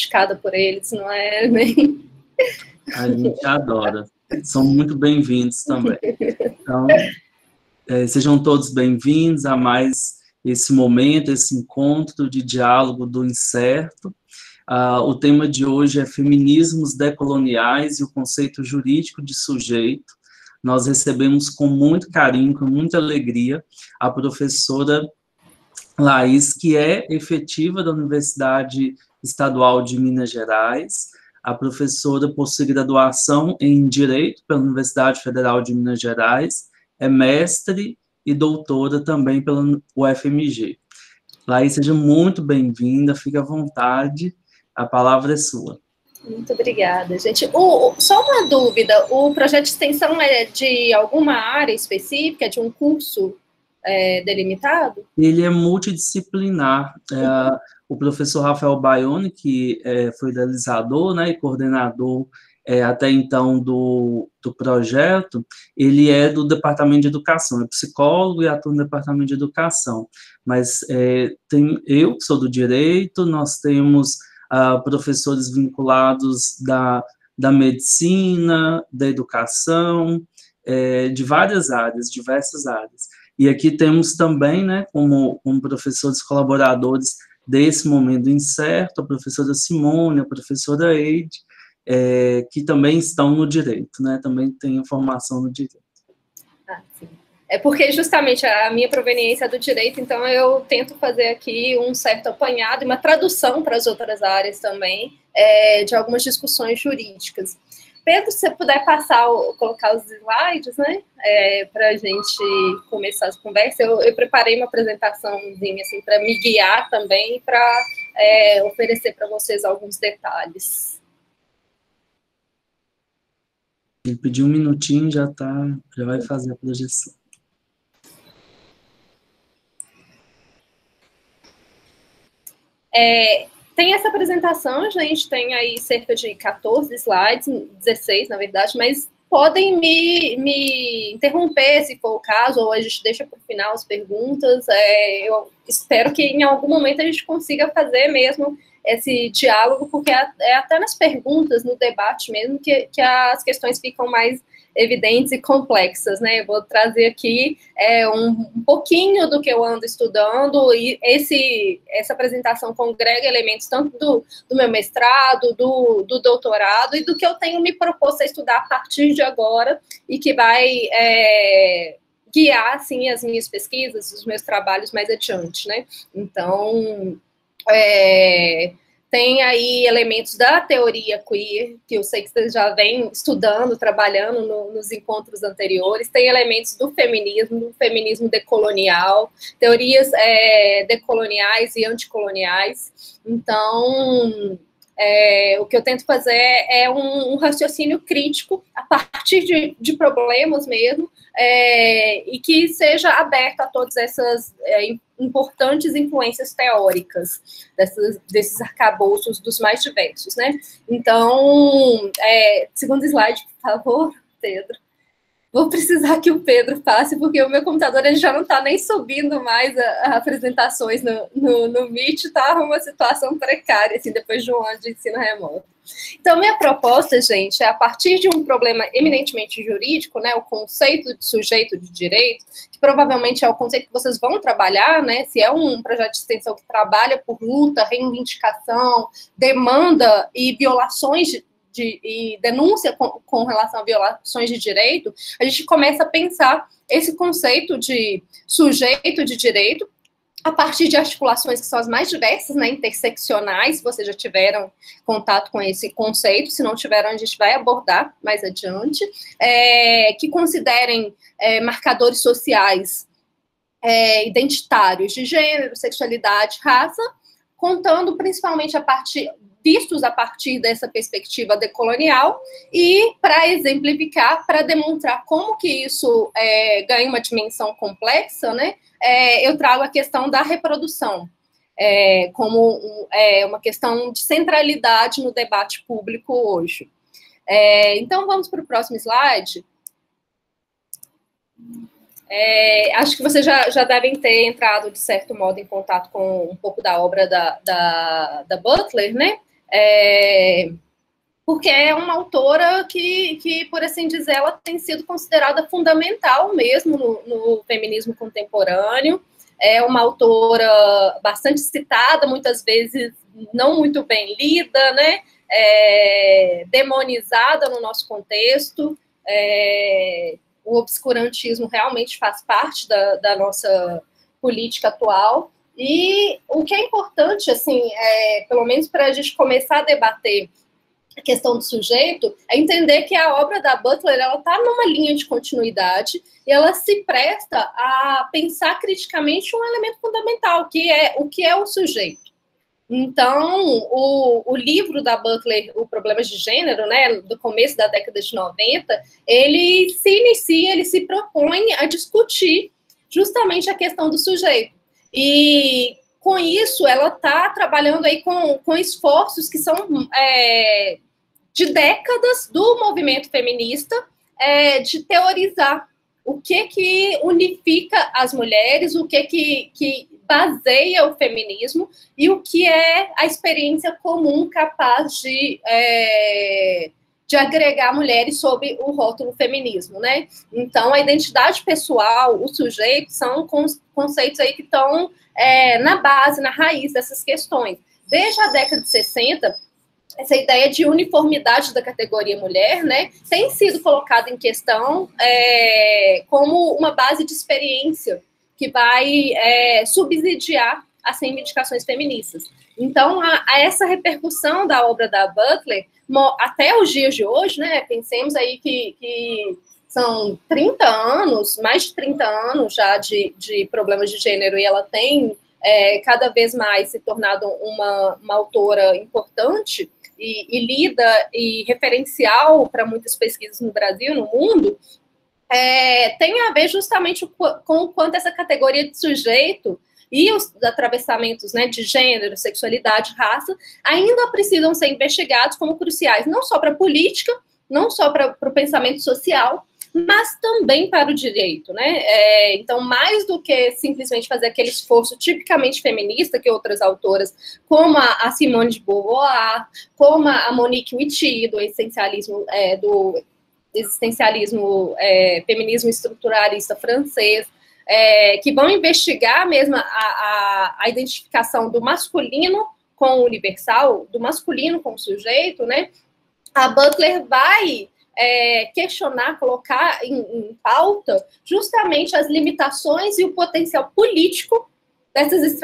sofisticada por eles, não é nem... A gente adora. São muito bem-vindos também. Então, sejam todos bem-vindos a mais esse momento, esse encontro de diálogo do Incerto. O tema de hoje é feminismos decoloniais e o conceito jurídico de sujeito. Nós recebemos com muito carinho, com muita alegria, a professora Laís, que é efetiva da Universidade Estadual de Minas Gerais, a professora possui graduação em Direito pela Universidade Federal de Minas Gerais, é mestre e doutora também pela UFMG. Laís, seja muito bem-vinda, fique à vontade, a palavra é sua. Muito obrigada, gente. Só uma dúvida, o projeto de extensão é de alguma área específica, de um curso delimitado? Ele é multidisciplinar. O professor Rafael Baione, que foi idealizador, né, e coordenador até então do projeto, ele é do Departamento de Educação, é psicólogo e atua no Departamento de Educação. Mas tem eu, que sou do Direito, nós temos professores vinculados da medicina, da educação, de várias áreas, diversas áreas. E aqui temos também, né, como professores colaboradores desse momento incerto, a professora Simone, a professora Eide, que também estão no direito, né, também têm formação no direito. Sim. É porque justamente a minha proveniência é do direito, então eu tento fazer aqui um certo apanhado e uma tradução para as outras áreas também, de algumas discussões jurídicas. Pedro, se você puder colocar os slides, né, para a gente começar as conversas, eu preparei uma apresentaçãozinha assim, para me guiar também, para oferecer para vocês alguns detalhes. Ele pediu um minutinho, já vai fazer a projeção. Tem essa apresentação, a gente tem aí cerca de 14 slides, 16 na verdade, mas podem me interromper se for o caso, ou a gente deixa para o final as perguntas. Eu espero que em algum momento a gente consiga fazer mesmo esse diálogo, porque é até nas perguntas, no debate mesmo, que as questões ficam mais evidentes e complexas, né? Eu vou trazer aqui um pouquinho do que eu ando estudando, e essa apresentação congrega elementos tanto do meu mestrado, do doutorado, e do que eu tenho me proposto a estudar a partir de agora, e que vai guiar, assim, as minhas pesquisas, os meus trabalhos mais adiante, né? Então, tem aí elementos da teoria queer, que eu sei que vocês já vêm estudando, trabalhando nos encontros anteriores. Tem elementos do feminismo decolonial, teorias decoloniais e anticoloniais. Então, o que eu tento fazer é um raciocínio crítico a partir de problemas mesmo, e que seja aberto a todas essas importantes influências teóricas desses arcabouços dos mais diversos, né? Então, segundo slide, por favor, Pedro. Vou precisar que o Pedro passe, porque o meu computador ele já não está nem subindo mais as apresentações no Meet, está uma situação precária, assim, depois de um ano de ensino remoto. Então, minha proposta, gente, é a partir de um problema eminentemente jurídico, né, o conceito de sujeito de direito, que provavelmente é o conceito que vocês vão trabalhar, né, se é um projeto de extensão que trabalha por luta, reivindicação, demanda e violações e denúncia com relação a violações de direito, a gente começa a pensar esse conceito de sujeito de direito a partir de articulações que são as mais diversas, né, interseccionais. Se vocês já tiveram contato com esse conceito, se não tiveram, a gente vai abordar mais adiante, que considerem marcadores sociais identitários de gênero, sexualidade, raça, contando principalmente vistos a partir dessa perspectiva decolonial, e para exemplificar, para demonstrar como que isso ganha uma dimensão complexa, né, eu trago a questão da reprodução como uma questão de centralidade no debate público hoje. Então, vamos para o próximo slide. Acho que vocês já devem ter entrado, de certo modo, em contato com um pouco da obra da Butler, né? Porque é uma autora que, por assim dizer, ela tem sido considerada fundamental mesmo no feminismo contemporâneo. É uma autora bastante citada, muitas vezes não muito bem lida, né? Demonizada no nosso contexto. O obscurantismo realmente faz parte da nossa política atual. E o que é importante, assim, pelo menos para a gente começar a debater a questão do sujeito, é entender que a obra da Butler ela está numa linha de continuidade e ela se presta a pensar criticamente um elemento fundamental, que é o que é o sujeito. Então, o livro da Butler, O Problemas de Gênero, né, do começo da década de 90, ele se propõe a discutir justamente a questão do sujeito. E com isso, ela está trabalhando aí com esforços que são de décadas do movimento feminista, de teorizar o que unifica as mulheres, o que baseia o feminismo e o que é a experiência comum capaz de agregar mulheres sob o rótulo feminismo, né? Então, a identidade pessoal, o sujeito, são conceitos aí que estão na base, na raiz dessas questões. Desde a década de 60, essa ideia de uniformidade da categoria mulher, né, tem sido colocada em questão como uma base de experiência que vai subsidiar as reivindicações feministas. Então, essa repercussão da obra da Butler, até os dias de hoje, né, pensemos aí que são 30 anos, mais de 30 anos já de problemas de gênero, e ela tem cada vez mais se tornado uma autora importante e lida e referencial para muitas pesquisas no Brasil, no mundo, tem a ver justamente com o quanto essa categoria de sujeito e os atravessamentos, né, de gênero, sexualidade, raça, ainda precisam ser investigados como cruciais, não só para a política, não só para o pensamento social, mas também para o direito, né? Então, mais do que simplesmente fazer aquele esforço tipicamente feminista que outras autoras, como a Simone de Beauvoir, como a Monique Wittig, do existencialismo, feminismo estruturalista francês, que vão investigar mesmo a identificação do masculino com o universal, do masculino com o sujeito, né? A Butler vai questionar, colocar em pauta justamente as limitações e o potencial político dessas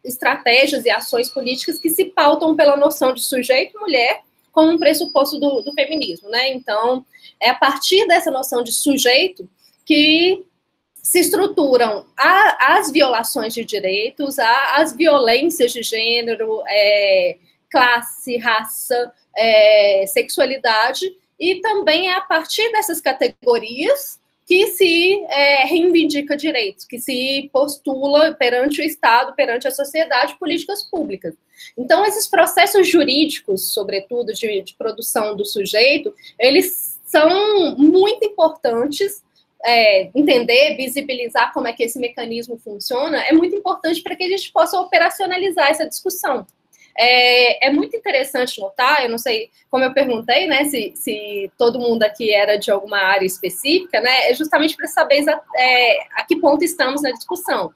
estratégias e ações políticas que se pautam pela noção de sujeito e mulher como um pressuposto do feminismo, né? Então, é a partir dessa noção de sujeito que se estruturam as violações de direitos, as violências de gênero, classe, raça, sexualidade, e também é a partir dessas categorias que se reivindica direitos, que se postula perante o Estado, perante a sociedade, políticas públicas. Então, esses processos jurídicos, sobretudo, de produção do sujeito, eles são muito importantes. Entender, visibilizar como é que esse mecanismo funciona, é muito importante para que a gente possa operacionalizar essa discussão. É muito interessante notar, eu não sei, como eu perguntei, né, se todo mundo aqui era de alguma área específica, né, é justamente para saber a que ponto estamos na discussão.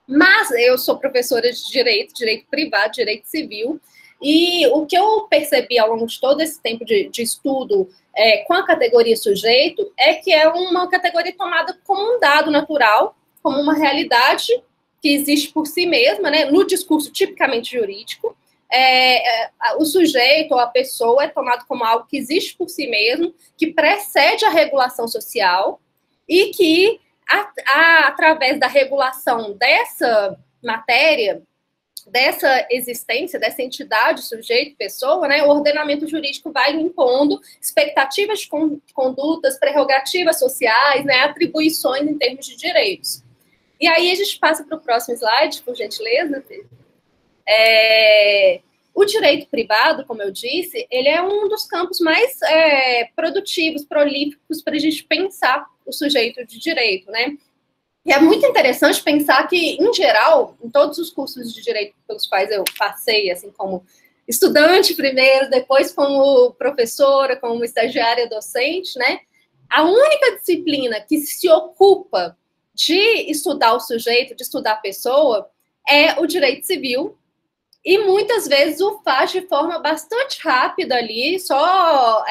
Mas eu sou professora de direito privado, direito civil, e o que eu percebi ao longo de todo esse tempo de estudo com a categoria sujeito é que é uma categoria tomada como um dado natural, como uma realidade que existe por si mesma, né, no discurso tipicamente jurídico. O sujeito ou a pessoa é tomado como algo que existe por si mesmo, que precede a regulação social e que, através da regulação dessa matéria, dessa existência, dessa entidade, sujeito, pessoa, né, o ordenamento jurídico vai impondo expectativas de condutas, prerrogativas sociais, né, atribuições em termos de direitos. E aí a gente passa para o próximo slide, por gentileza, Pedro. O direito privado, como eu disse, ele é um dos campos mais produtivos, prolíficos para a gente pensar o sujeito de direito, né? E é muito interessante pensar que, em geral, em todos os cursos de direito pelos quais eu passei, assim como estudante primeiro, depois como professora, como estagiária docente, né? A única disciplina que se ocupa de estudar o sujeito, de estudar a pessoa, é o direito civil, e muitas vezes o faz de forma bastante rápida ali, só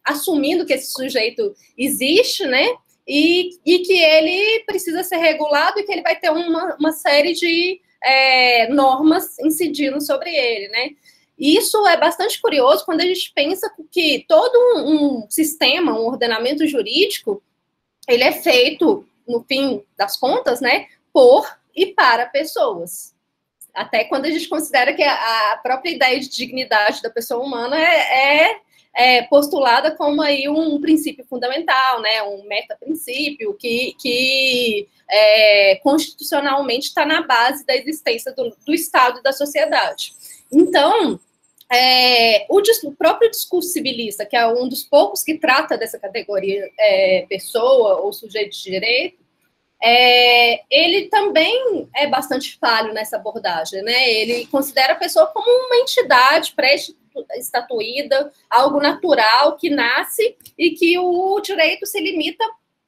assumindo que esse sujeito existe, né? E que ele precisa ser regulado e que ele vai ter uma série de normas incidindo sobre ele, né? E isso é bastante curioso quando a gente pensa que todo um sistema, um ordenamento jurídico, ele é feito, no fim das contas, né, por e para pessoas. Até quando a gente considera que a própria ideia de dignidade da pessoa humana é postulada como aí um princípio fundamental, né, um meta-princípio que constitucionalmente está na base da existência do Estado e da sociedade. Então, o próprio discurso civilista, que é um dos poucos que trata dessa categoria pessoa ou sujeito de direito, ele também é bastante falho nessa abordagem, né? Ele considera a pessoa como uma entidade pré-estatuída, algo natural que nasce e que o direito se limita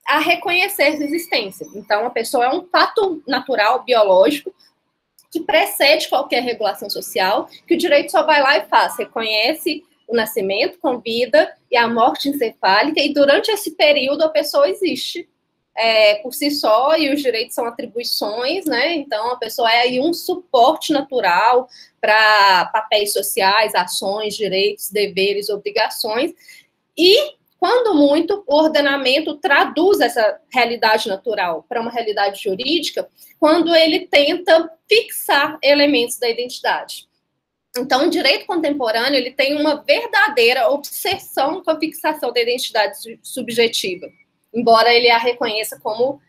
a reconhecer essa existência. Então, a pessoa é um fato natural, biológico, que precede qualquer regulação social, que o direito só vai lá e faz, reconhece o nascimento com vida e a morte encefálica, e durante esse período a pessoa existe por si só, e os direitos são atribuições, né? Então a pessoa é aí um suporte natural para papéis sociais, ações, direitos, deveres, obrigações, e quando muito, o ordenamento traduz essa realidade natural para uma realidade jurídica, quando ele tenta fixar elementos da identidade. Então, o direito contemporâneo ele tem uma verdadeira obsessão com a fixação da identidade subjetiva, embora ele a reconheça como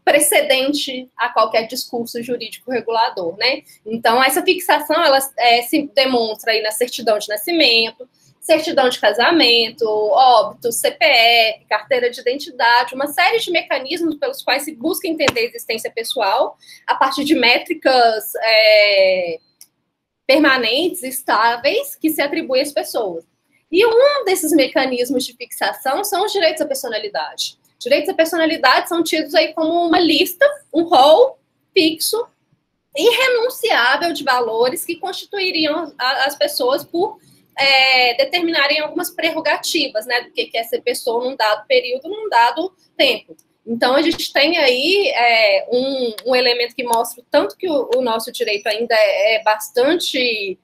precedente a qualquer discurso jurídico regulador, né? Então, essa fixação ela se demonstra aí na certidão de nascimento, certidão de casamento, óbito, CPF, carteira de identidade, uma série de mecanismos pelos quais se busca entender a existência pessoal a partir de métricas permanentes, estáveis, que se atribuem às pessoas. E um desses mecanismos de fixação são os direitos à personalidade. Direitos à personalidade são tidos aí como uma lista, um rol fixo, irrenunciável de valores que constituiriam as pessoas por determinarem algumas prerrogativas, né, do que é ser pessoa num dado período, num dado tempo. Então, a gente tem aí um elemento que mostra o tanto que o nosso direito ainda é bastante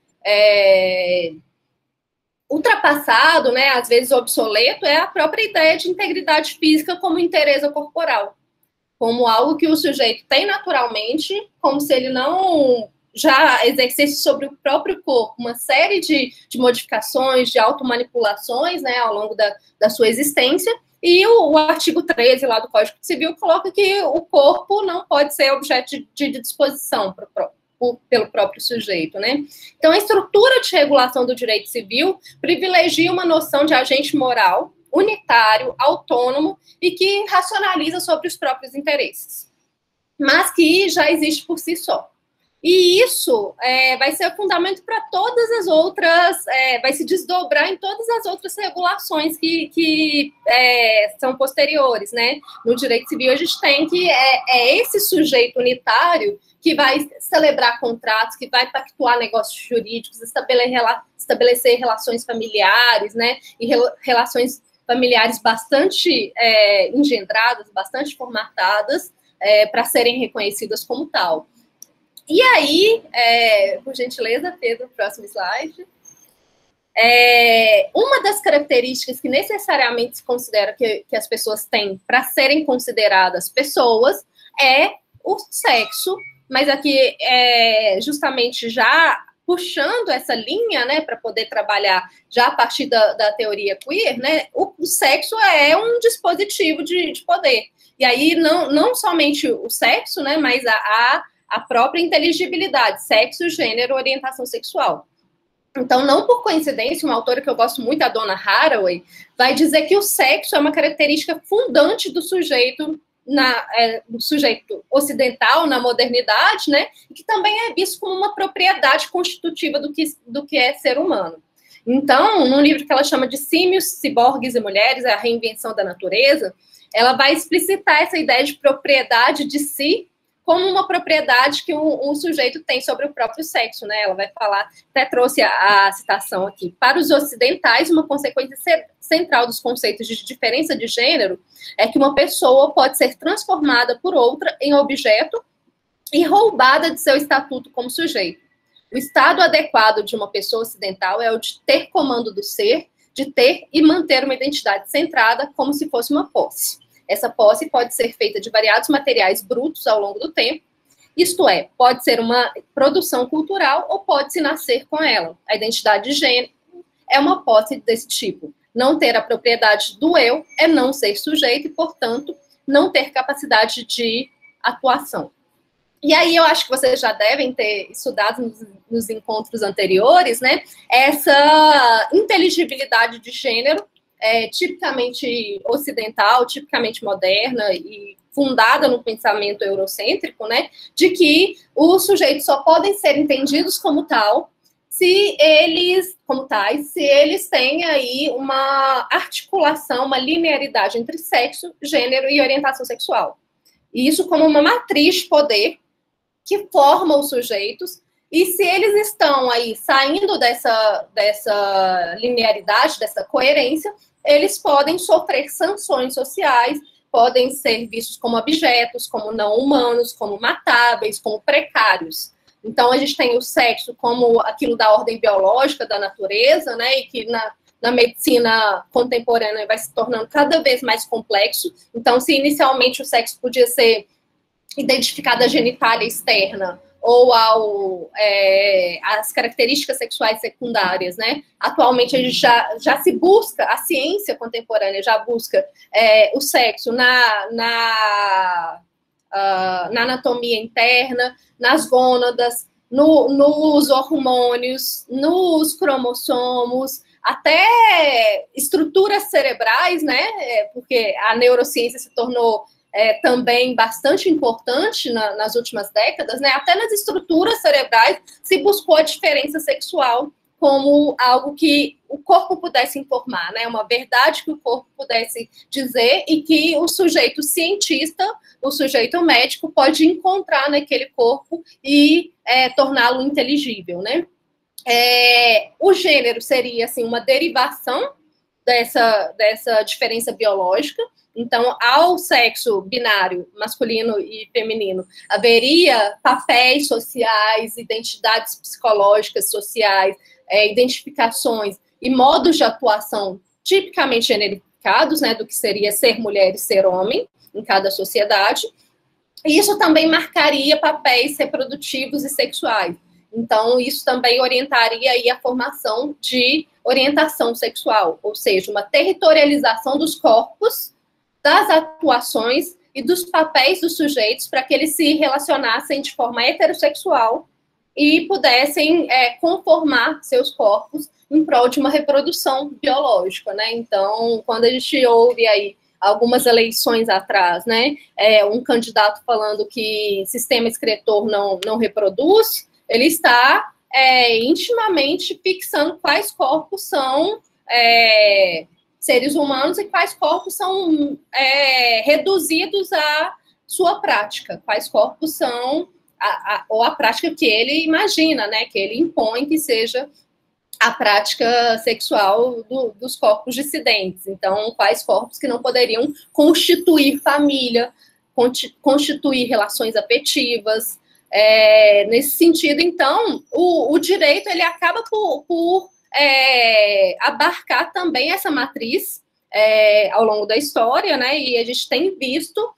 ultrapassado, né, às vezes obsoleto, é a própria ideia de integridade física como inteireza corporal, como algo que o sujeito tem naturalmente, como se ele não já exercesse sobre o próprio corpo uma série de modificações, de automanipulações, né, ao longo da sua existência, e o artigo 13 lá do Código Civil coloca que o corpo não pode ser objeto de disposição pelo próprio sujeito, né? Então, a estrutura de regulação do direito civil privilegia uma noção de agente moral, unitário, autônomo e que racionaliza sobre os próprios interesses, mas que já existe por si só. E isso vai ser fundamento para todas as outras, vai se desdobrar em todas as outras regulações que são posteriores, né? No direito civil, a gente tem que esse sujeito unitário que vai celebrar contratos, que vai pactuar negócios jurídicos, estabelecer relações familiares, né? E relações familiares bastante engendradas, bastante formatadas, para serem reconhecidas como tal. E aí, por gentileza, Pedro, próximo slide. Uma das características que necessariamente se considera que as pessoas têm para serem consideradas pessoas é o sexo, mas aqui justamente já puxando essa linha, né, para poder trabalhar já a partir da teoria queer, né, o sexo é um dispositivo de poder. E aí não somente o sexo, né, mas a própria inteligibilidade, sexo, gênero, orientação sexual. Então, não por coincidência, uma autora que eu gosto muito, a Donna Haraway, vai dizer que o sexo é uma característica fundante do sujeito no sujeito ocidental, na modernidade, né, e que também é visto como uma propriedade constitutiva do que é ser humano. Então, num livro que ela chama de Símios, Ciborgues e Mulheres, a Reinvenção da Natureza, ela vai explicitar essa ideia de propriedade de si como uma propriedade que um sujeito tem sobre o próprio sexo, né? Ela vai falar, até trouxe a citação aqui, para os ocidentais, uma consequência central dos conceitos de diferença de gênero é que uma pessoa pode ser transformada por outra em objeto e roubada de seu estatuto como sujeito. O estado adequado de uma pessoa ocidental é o de ter comando do ser, de ter e manter uma identidade centrada como se fosse uma posse. Essa posse pode ser feita de variados materiais brutos ao longo do tempo, isto é, pode ser uma produção cultural ou pode-se nascer com ela. A identidade de gênero é uma posse desse tipo. Não ter a propriedade do eu é não ser sujeito e, portanto, não ter capacidade de atuação. E aí eu acho que vocês já devem ter estudado nos encontros anteriores, né? Essa inteligibilidade de gênero, tipicamente ocidental, tipicamente moderna e fundada no pensamento eurocêntrico, né? De que os sujeitos só podem ser entendidos como tal, se eles têm aí uma articulação, uma linearidade entre sexo, gênero e orientação sexual. E isso como uma matriz de poder que forma os sujeitos, e se eles estão aí saindo dessa linearidade, dessa coerência, eles podem sofrer sanções sociais, podem ser vistos como objetos, como não humanos, como matáveis, como precários. Então, a gente tem o sexo como aquilo da ordem biológica da natureza, né, e que na medicina contemporânea vai se tornando cada vez mais complexo. Então, se inicialmente o sexo podia ser identificada à genitália externa ou às características sexuais secundárias, né? Atualmente a gente já se busca, a ciência contemporânea já busca o sexo na anatomia interna, nas gônadas, nos hormônios, nos cromossomos, até estruturas cerebrais, né? Porque a neurociência se tornou também bastante importante nas últimas décadas, né? Até nas estruturas cerebrais se buscou a diferença sexual como algo que o corpo pudesse informar, né? Uma verdade que o corpo pudesse dizer e que o sujeito cientista, o sujeito médico pode encontrar naquele corpo e torná-lo inteligível, né? O gênero seria, assim, uma derivação dessa diferença biológica. Então, ao sexo binário, masculino e feminino, haveria papéis sociais, identidades psicológicas sociais, identificações e modos de atuação tipicamente generificados, né, do que seria ser mulher e ser homem em cada sociedade. E isso também marcaria papéis reprodutivos e sexuais. Então, isso também orientaria aí a formação de orientação sexual, ou seja, uma territorialização dos corpos, das atuações e dos papéis dos sujeitos para que eles se relacionassem de forma heterossexual e pudessem conformar seus corpos em prol de uma reprodução biológica, né? Então, quando a gente ouve aí algumas eleições atrás, né, um candidato falando que sistema excretor não reproduz, ele está intimamente fixando quais corpos são seres humanos e quais corpos são reduzidos à sua prática, quais corpos são ou a prática que ele imagina, né, que ele impõe que seja a prática sexual dos corpos dissidentes. Então, quais corpos que não poderiam constituir família, constituir relações afetivas. Nesse sentido, então, o direito ele acaba por abarcar também essa matriz ao longo da história, né? E a gente tem visto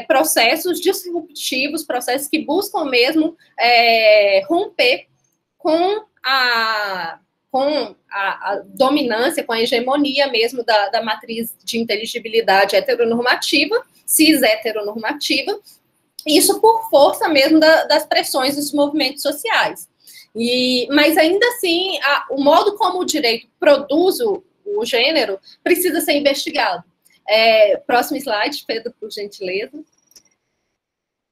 processos disruptivos, processos que buscam mesmo romper com a dominância, com a hegemonia mesmo da matriz de inteligibilidade heteronormativa, cis-heteronormativa, isso por força mesmo das pressões dos movimentos sociais. Mas ainda assim, o modo como o direito produz o gênero precisa ser investigado. Próximo slide, Pedro, por gentileza.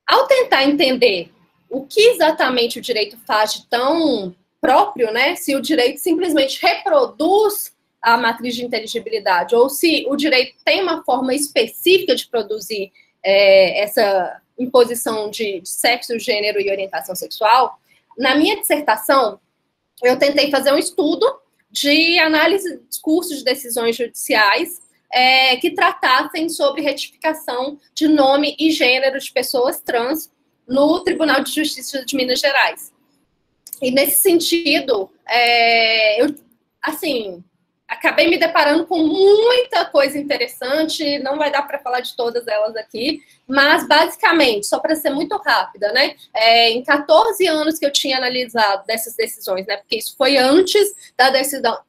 Ao tentar entender o que exatamente o direito faz de tão próprio, né? Se o direito simplesmente reproduz a matriz de inteligibilidade, ou se o direito tem uma forma específica de produzir essa imposição de sexo, gênero e orientação sexual, na minha dissertação, eu tentei fazer um estudo de análise de discursos de decisões judiciais que tratassem sobre retificação de nome e gênero de pessoas trans no Tribunal de Justiça de Minas Gerais. E, nesse sentido, eu, assim, acabei me deparando com muita coisa interessante, não vai dar para falar de todas elas aqui, mas, basicamente, só para ser muito rápida, né, em 14 anos que eu tinha analisado dessas decisões, né, porque isso foi antes da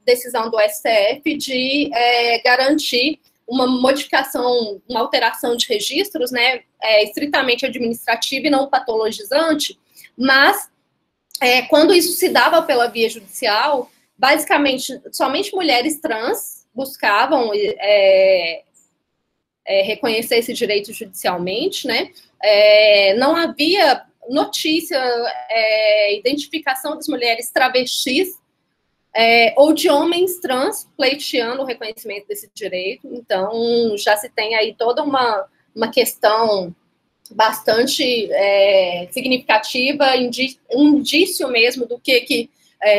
decisão do STF de garantir uma modificação, uma alteração de registros, né, estritamente administrativa e não patologizante, mas quando isso se dava pela via judicial, basicamente, somente mulheres trans buscavam reconhecer esse direito judicialmente, né? Não havia notícia, identificação das mulheres travestis ou de homens trans pleiteando o reconhecimento desse direito. Então, já se tem aí toda uma questão bastante significativa, indício mesmo do que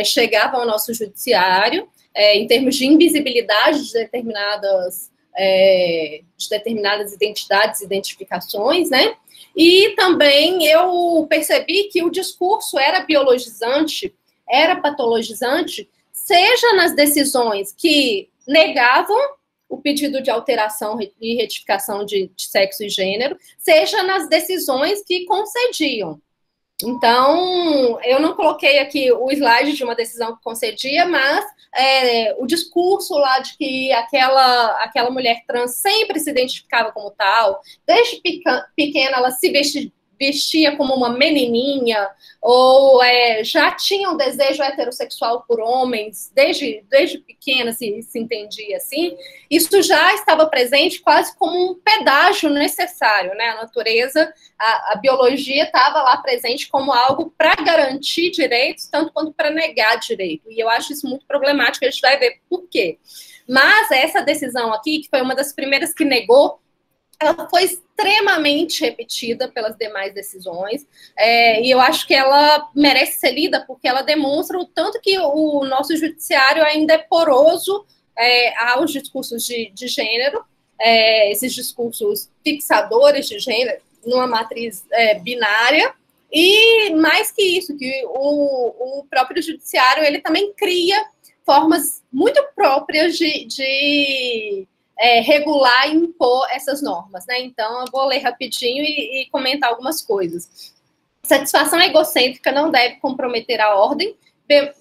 chegava ao nosso judiciário, em termos de invisibilidade de determinadas identidades, identificações, né? E também eu percebi que o discurso era biologizante, era patologizante, seja nas decisões que negavam o pedido de alteração e retificação de sexo e gênero, seja nas decisões que concediam. Então, eu não coloquei aqui o slide de uma decisão que concedia, mas o discurso lá de que aquela mulher trans sempre se identificava como tal, desde pequena ela se vestia como uma menininha, ou já tinha um desejo heterossexual por homens, desde pequena se entendia assim, isso já estava presente quase como um pedágio necessário, né? A natureza, a biologia estava lá presente como algo para garantir direitos, tanto quanto para negar direito, e eu acho isso muito problemático, a gente vai ver por quê. Mas essa decisão aqui, que foi uma das primeiras que negou, ela foi extremamente repetida pelas demais decisões, e eu acho que ela merece ser lida porque ela demonstra o tanto que o nosso judiciário ainda é poroso aos discursos de gênero, esses discursos fixadores de gênero, numa matriz binária, e mais que isso, que o próprio judiciário ele também cria formas muito próprias de regular e impor essas normas, né? Então, eu vou ler rapidinho e comentar algumas coisas. Satisfação egocêntrica não deve comprometer a ordem,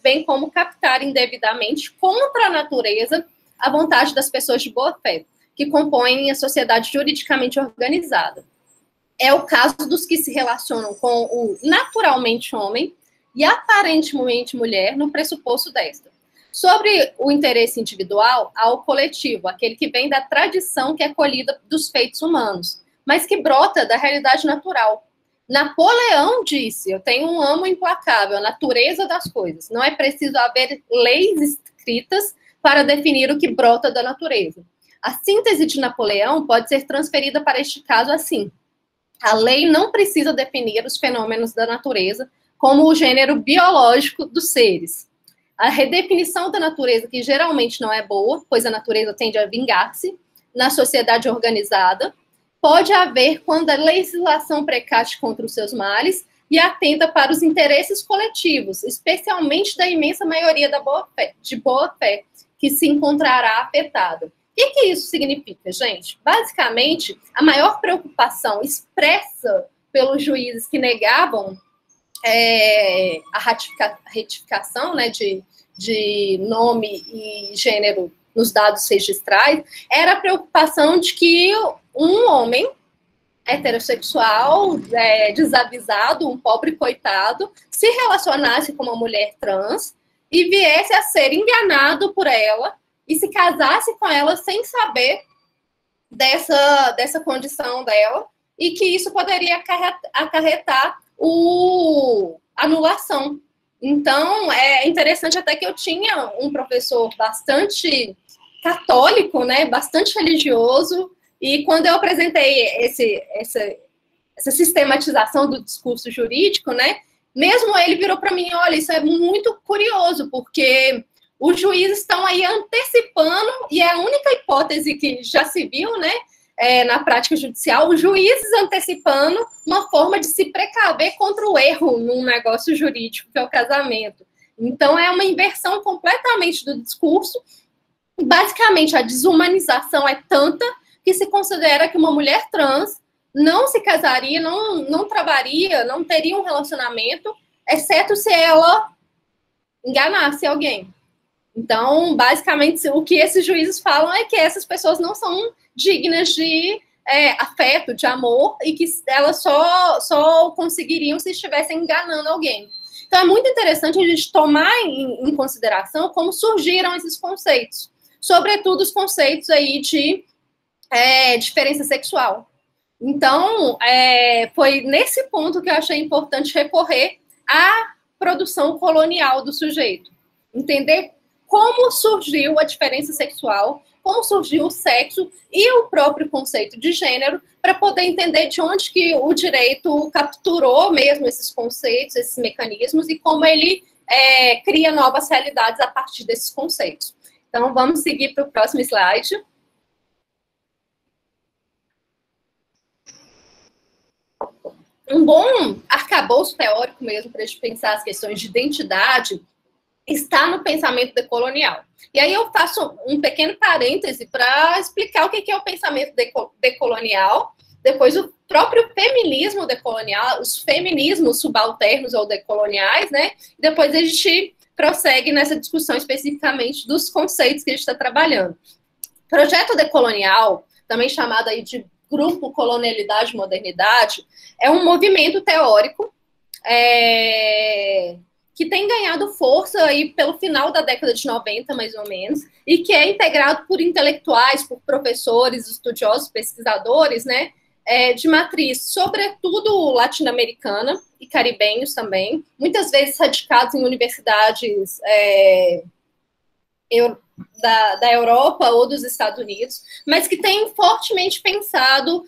bem como captar indevidamente contra a natureza a vontade das pessoas de boa fé, que compõem a sociedade juridicamente organizada. É o caso dos que se relacionam com o naturalmente homem e aparentemente mulher no pressuposto desta. Sobre o interesse individual, há o coletivo, aquele que vem da tradição que é colhida dos feitos humanos, mas que brota da realidade natural. Napoleão disse, eu tenho um amo implacável, a natureza das coisas. Não é preciso haver leis escritas para definir o que brota da natureza. A síntese de Napoleão pode ser transferida para este caso assim. A lei não precisa definir os fenômenos da natureza como o gênero biológico dos seres. A redefinição da natureza, que geralmente não é boa, pois a natureza tende a vingar-se na sociedade organizada, pode haver quando a legislação precate contra os seus males e atenta para os interesses coletivos, especialmente da imensa maioria de boa fé, que se encontrará afetada. O que isso significa, gente? Basicamente, a maior preocupação expressa pelos juízes que negavam a retificação, né, de nome e gênero nos dados registrais, era a preocupação de que um homem heterossexual, desavisado, um pobre coitado, se relacionasse com uma mulher trans e viesse a ser enganado por ela e se casasse com ela sem saber dessa condição dela, e que isso poderia acarretar a anulação. Então, é interessante até que eu tinha um professor bastante católico, né, bastante religioso, e quando eu apresentei essa sistematização do discurso jurídico, né, mesmo ele virou para mim, olha, isso é muito curioso, porque os juízes estão aí antecipando, e é a única hipótese que já se viu, né, na prática judicial, os juízes antecipando uma forma de se precaver contra o erro num negócio jurídico, que é o casamento. Então, é uma inversão completamente do discurso. Basicamente, a desumanização é tanta que se considera que uma mulher trans não se casaria, não travaria, não teria um relacionamento, exceto se ela enganasse alguém. Então, basicamente, o que esses juízes falam é que essas pessoas não são dignas de afeto, de amor, e que elas só conseguiriam se estivessem enganando alguém. Então, é muito interessante a gente tomar em consideração como surgiram esses conceitos, sobretudo os conceitos aí de diferença sexual. Então, foi nesse ponto que eu achei importante recorrer à produção colonial do sujeito. Entender como surgiu a diferença sexual, como surgiu o sexo e o próprio conceito de gênero, para poder entender de onde que o direito capturou mesmo esses conceitos, esses mecanismos, e como ele cria novas realidades a partir desses conceitos. Então, vamos seguir para o próximo slide. Um bom arcabouço teórico mesmo para a gente pensar as questões de identidade está no pensamento decolonial. E aí eu faço um pequeno parêntese para explicar o que é o pensamento decolonial, depois o próprio feminismo decolonial, os feminismos subalternos ou decoloniais, né? Depois a gente prossegue nessa discussão especificamente dos conceitos que a gente está trabalhando. Projeto decolonial, também chamado aí de Grupo Colonialidade e Modernidade, é um movimento teórico que tem ganhado força aí pelo final da década de 90, mais ou menos, e que é integrado por intelectuais, por professores, estudiosos, pesquisadores, né, de matriz, sobretudo latino-americana e caribenhos também, muitas vezes radicados em universidades da Europa ou dos Estados Unidos, mas que têm fortemente pensado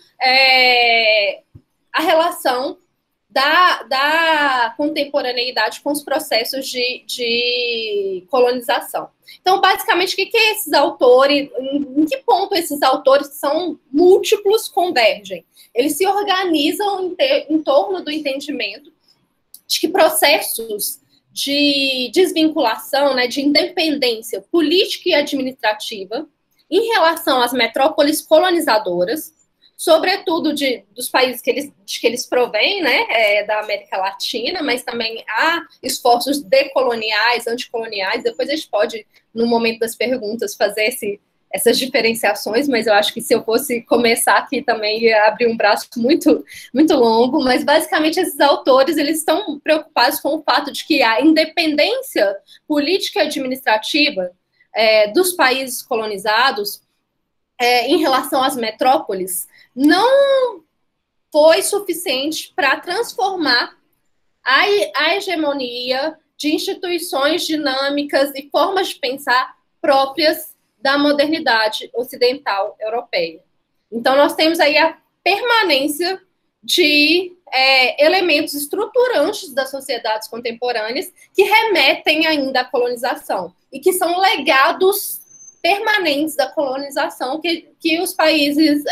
a relação da contemporaneidade com os processos de colonização. Então, basicamente, o que esses autores, em que ponto esses autores são múltiplos convergem? Eles se organizam em torno do entendimento de que processos de desvinculação, né, de independência política e administrativa em relação às metrópoles colonizadoras, sobretudo dos países que eles provêm, né, da América Latina, mas também há esforços decoloniais, anticoloniais. Depois a gente pode, no momento das perguntas, fazer essas diferenciações, mas eu acho que se eu fosse começar aqui também ia abrir um braço muito, muito longo, mas basicamente esses autores eles estão preocupados com o fato de que a independência política e administrativa dos países colonizados em relação às metrópoles não foi suficiente para transformar a hegemonia de instituições dinâmicas e formas de pensar próprias da modernidade ocidental europeia. Então, nós temos aí a permanência de elementos estruturantes das sociedades contemporâneas que remetem ainda à colonização e que são legados permanentes da colonização que os países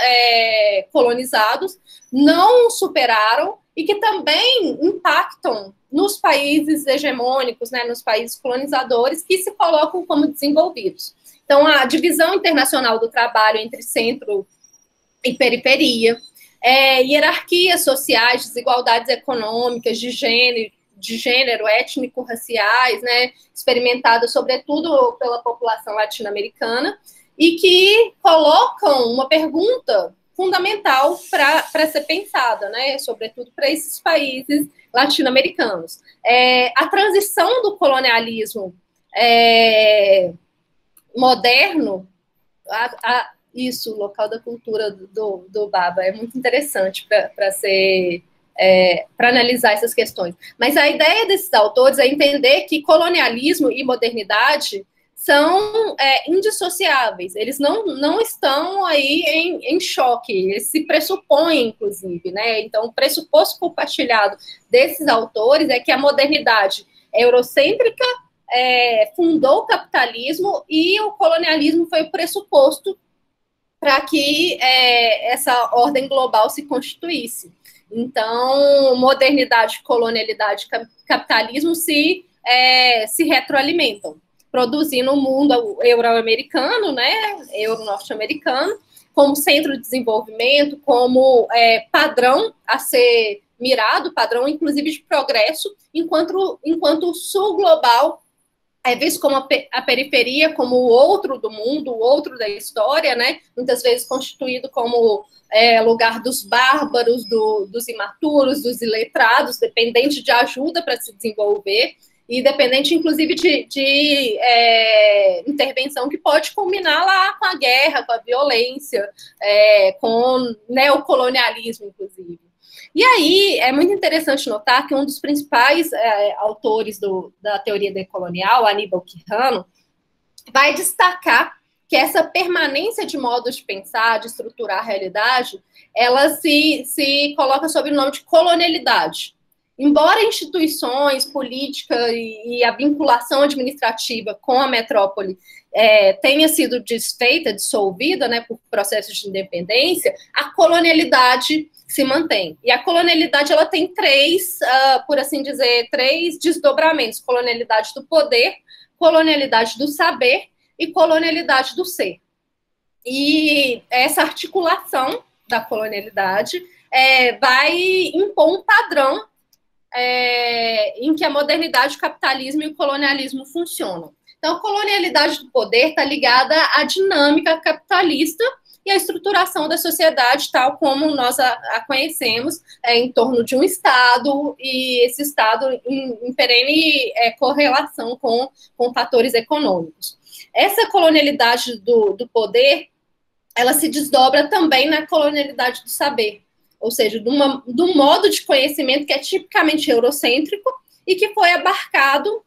colonizados não superaram e que também impactam nos países hegemônicos, né, nos países colonizadores que se colocam como desenvolvidos. Então, a divisão internacional do trabalho entre centro e periferia, hierarquias sociais, desigualdades econômicas, de gênero, étnico-raciais, né, experimentadas sobretudo pela população latino-americana, e que colocam uma pergunta fundamental para ser pensada, né, sobretudo para esses países latino-americanos. A transição do colonialismo moderno, Isso, local da cultura do Baba. É muito interessante para analisar essas questões. Mas a ideia desses autores é entender que colonialismo e modernidade são indissociáveis, eles não estão aí em choque, eles se pressupõem, inclusive, né? Então, o pressuposto compartilhado desses autores é que a modernidade eurocêntrica fundou o capitalismo e o colonialismo foi o pressuposto para que essa ordem global se constituísse. Então, modernidade, colonialidade, capitalismo se retroalimentam, produzindo um mundo euro-americano, né, euro-norte-americano, como centro de desenvolvimento, como padrão a ser mirado, padrão inclusive de progresso, enquanto o sul global é visto como a periferia, como o outro do mundo, o outro da história, né, muitas vezes constituído como lugar dos bárbaros, dos imaturos, dos iletrados, dependente de ajuda para se desenvolver, e dependente, inclusive, de intervenção que pode culminar lá com a guerra, com a violência, com neocolonialismo, inclusive. E aí, é muito interessante notar que um dos principais autores da teoria decolonial, Aníbal Quijano, vai destacar que essa permanência de modos de pensar, de estruturar a realidade, ela se coloca sob o nome de colonialidade. Embora instituições, política e a vinculação administrativa com a metrópole tenha sido desfeita, dissolvida, né, por processos de independência, a colonialidade se mantém. E a colonialidade ela tem por assim dizer, três desdobramentos: colonialidade do poder, colonialidade do saber e colonialidade do ser. E essa articulação da colonialidade vai impor um padrão em que a modernidade, o capitalismo e o colonialismo funcionam. Então, a colonialidade do poder está ligada à dinâmica capitalista e à estruturação da sociedade tal como nós a conhecemos, em torno de um Estado, e esse Estado em perene correlação com fatores econômicos. Essa colonialidade do poder, ela se desdobra também na colonialidade do saber, ou seja, do modo de conhecimento que é tipicamente eurocêntrico e que foi abarcado,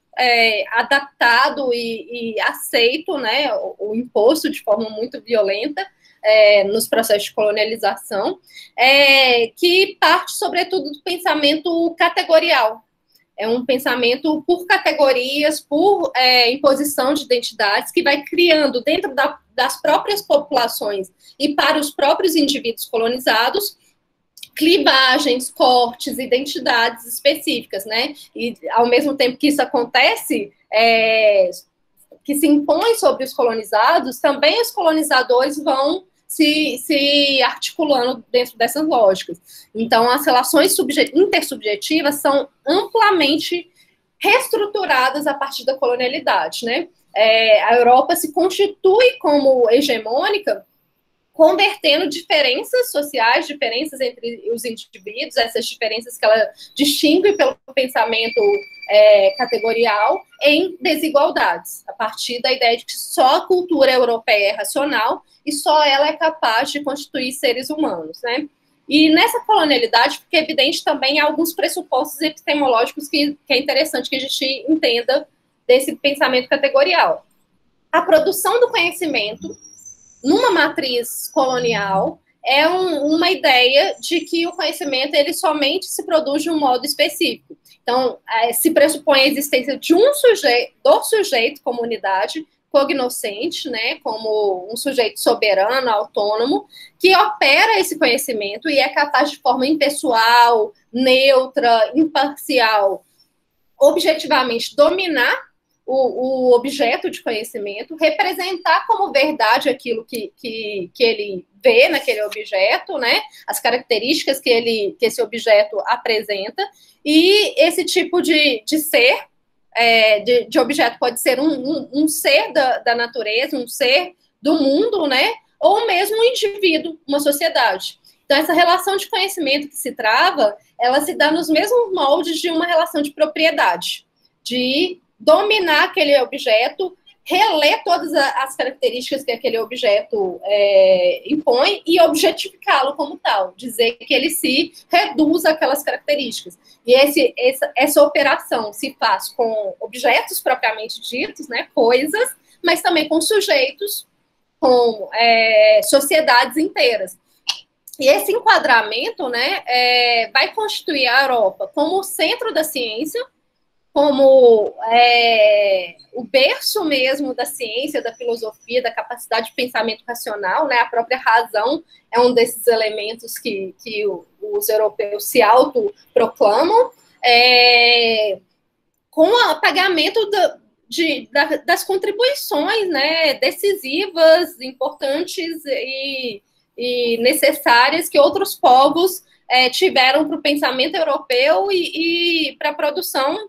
adaptado e aceito, né, o imposto de forma muito violenta nos processos de colonialização, que parte, sobretudo, do pensamento categorial. É um pensamento por categorias, por imposição de identidades, que vai criando dentro das próprias populações e para os próprios indivíduos colonizados clivagens, cortes, identidades específicas, né? E, ao mesmo tempo que isso acontece, que se impõe sobre os colonizados, também os colonizadores vão se articulando dentro dessas lógicas. Então, as relações intersubjetivas são amplamente reestruturadas a partir da colonialidade, né? A Europa se constitui como hegemônica, convertendo diferenças sociais, diferenças entre os indivíduos, essas diferenças que ela distingue pelo pensamento categorial, em desigualdades, a partir da ideia de que só a cultura europeia é racional e só ela é capaz de constituir seres humanos, né? E nessa colonialidade fica evidente também alguns pressupostos epistemológicos que é interessante que a gente entenda desse pensamento categorial. A produção do conhecimento numa matriz colonial é uma ideia de que o conhecimento ele somente se produz de um modo específico. Então, se pressupõe a existência de do sujeito comunidade cognoscente, né, como um sujeito soberano, autônomo, que opera esse conhecimento e é capaz de forma impessoal, neutra, imparcial, objetivamente dominar o objeto de conhecimento, representar como verdade aquilo que ele vê naquele objeto, né? As características que esse objeto apresenta, e esse tipo de ser, de objeto pode ser um ser da natureza, um ser do mundo, né? Ou mesmo um indivíduo, uma sociedade. Então, essa relação de conhecimento que se trava, ela se dá nos mesmos moldes de uma relação de propriedade, de dominar aquele objeto, reler todas as características que aquele objeto impõe e objetificá-lo como tal, dizer que ele se reduz àquelas características. E essa operação se faz com objetos propriamente ditos, né, coisas, mas também com sujeitos, com sociedades inteiras. E esse enquadramento, né, vai constituir a Europa como o centro da ciência, como o berço mesmo da ciência, da filosofia, da capacidade de pensamento racional, né? A própria razão é um desses elementos que os europeus se autoproclamam, com o apagamento das contribuições, né, decisivas, importantes e necessárias que outros povos tiveram para o pensamento europeu e para a produção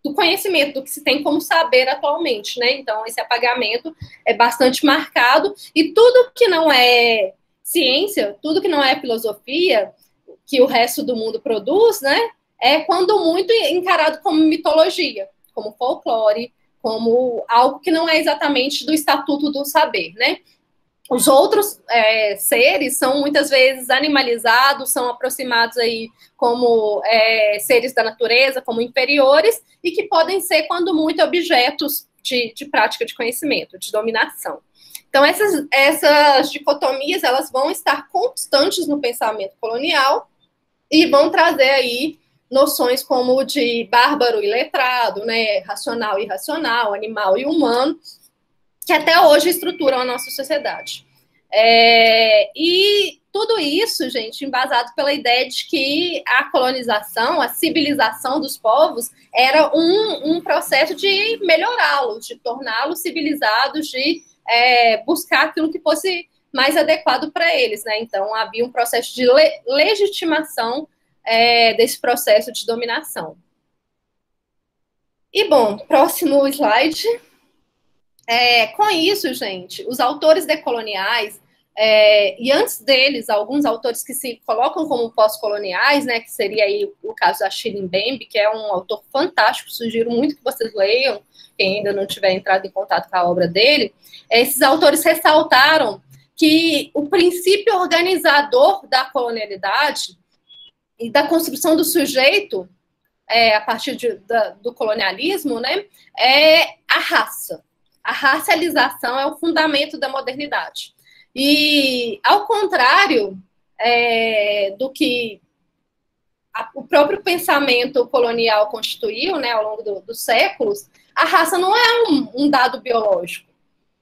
do conhecimento, do que se tem como saber atualmente, né? Então, esse apagamento é bastante marcado, e tudo que não é ciência, tudo que não é filosofia, que o resto do mundo produz, né? É, quando muito, encarado como mitologia, como folclore, como algo que não é exatamente do estatuto do saber, né? Os outros seres são muitas vezes animalizados, são aproximados aí como seres da natureza, como inferiores, e que podem ser, quando muito, objetos de prática de conhecimento, de dominação. Então, essas dicotomias, elas vão estar constantes no pensamento colonial e vão trazer aí noções como de bárbaro e letrado, né, racional e irracional, animal e humano, que até hoje estruturam a nossa sociedade. E tudo isso, gente, embasado pela ideia de que a colonização, a civilização dos povos, era um processo de melhorá-los, de torná-los civilizados, de buscar aquilo que fosse mais adequado para eles, né? Então, havia um processo de legitimação desse processo de dominação. E, bom, próximo slide. Com isso, gente, os autores decoloniais, e antes deles, alguns autores que se colocam como pós-coloniais, né, que seria aí o caso da Achille Mbembe, que é um autor fantástico, sugiro muito que vocês leiam, quem ainda não tiver entrado em contato com a obra dele. Esses autores ressaltaram que o princípio organizador da colonialidade e da construção do sujeito, a partir do colonialismo, né, é a raça. A racialização é o fundamento da modernidade. E, ao contrário do que o próprio pensamento colonial constituiu, né, ao longo dos séculos, a raça não é um dado biológico,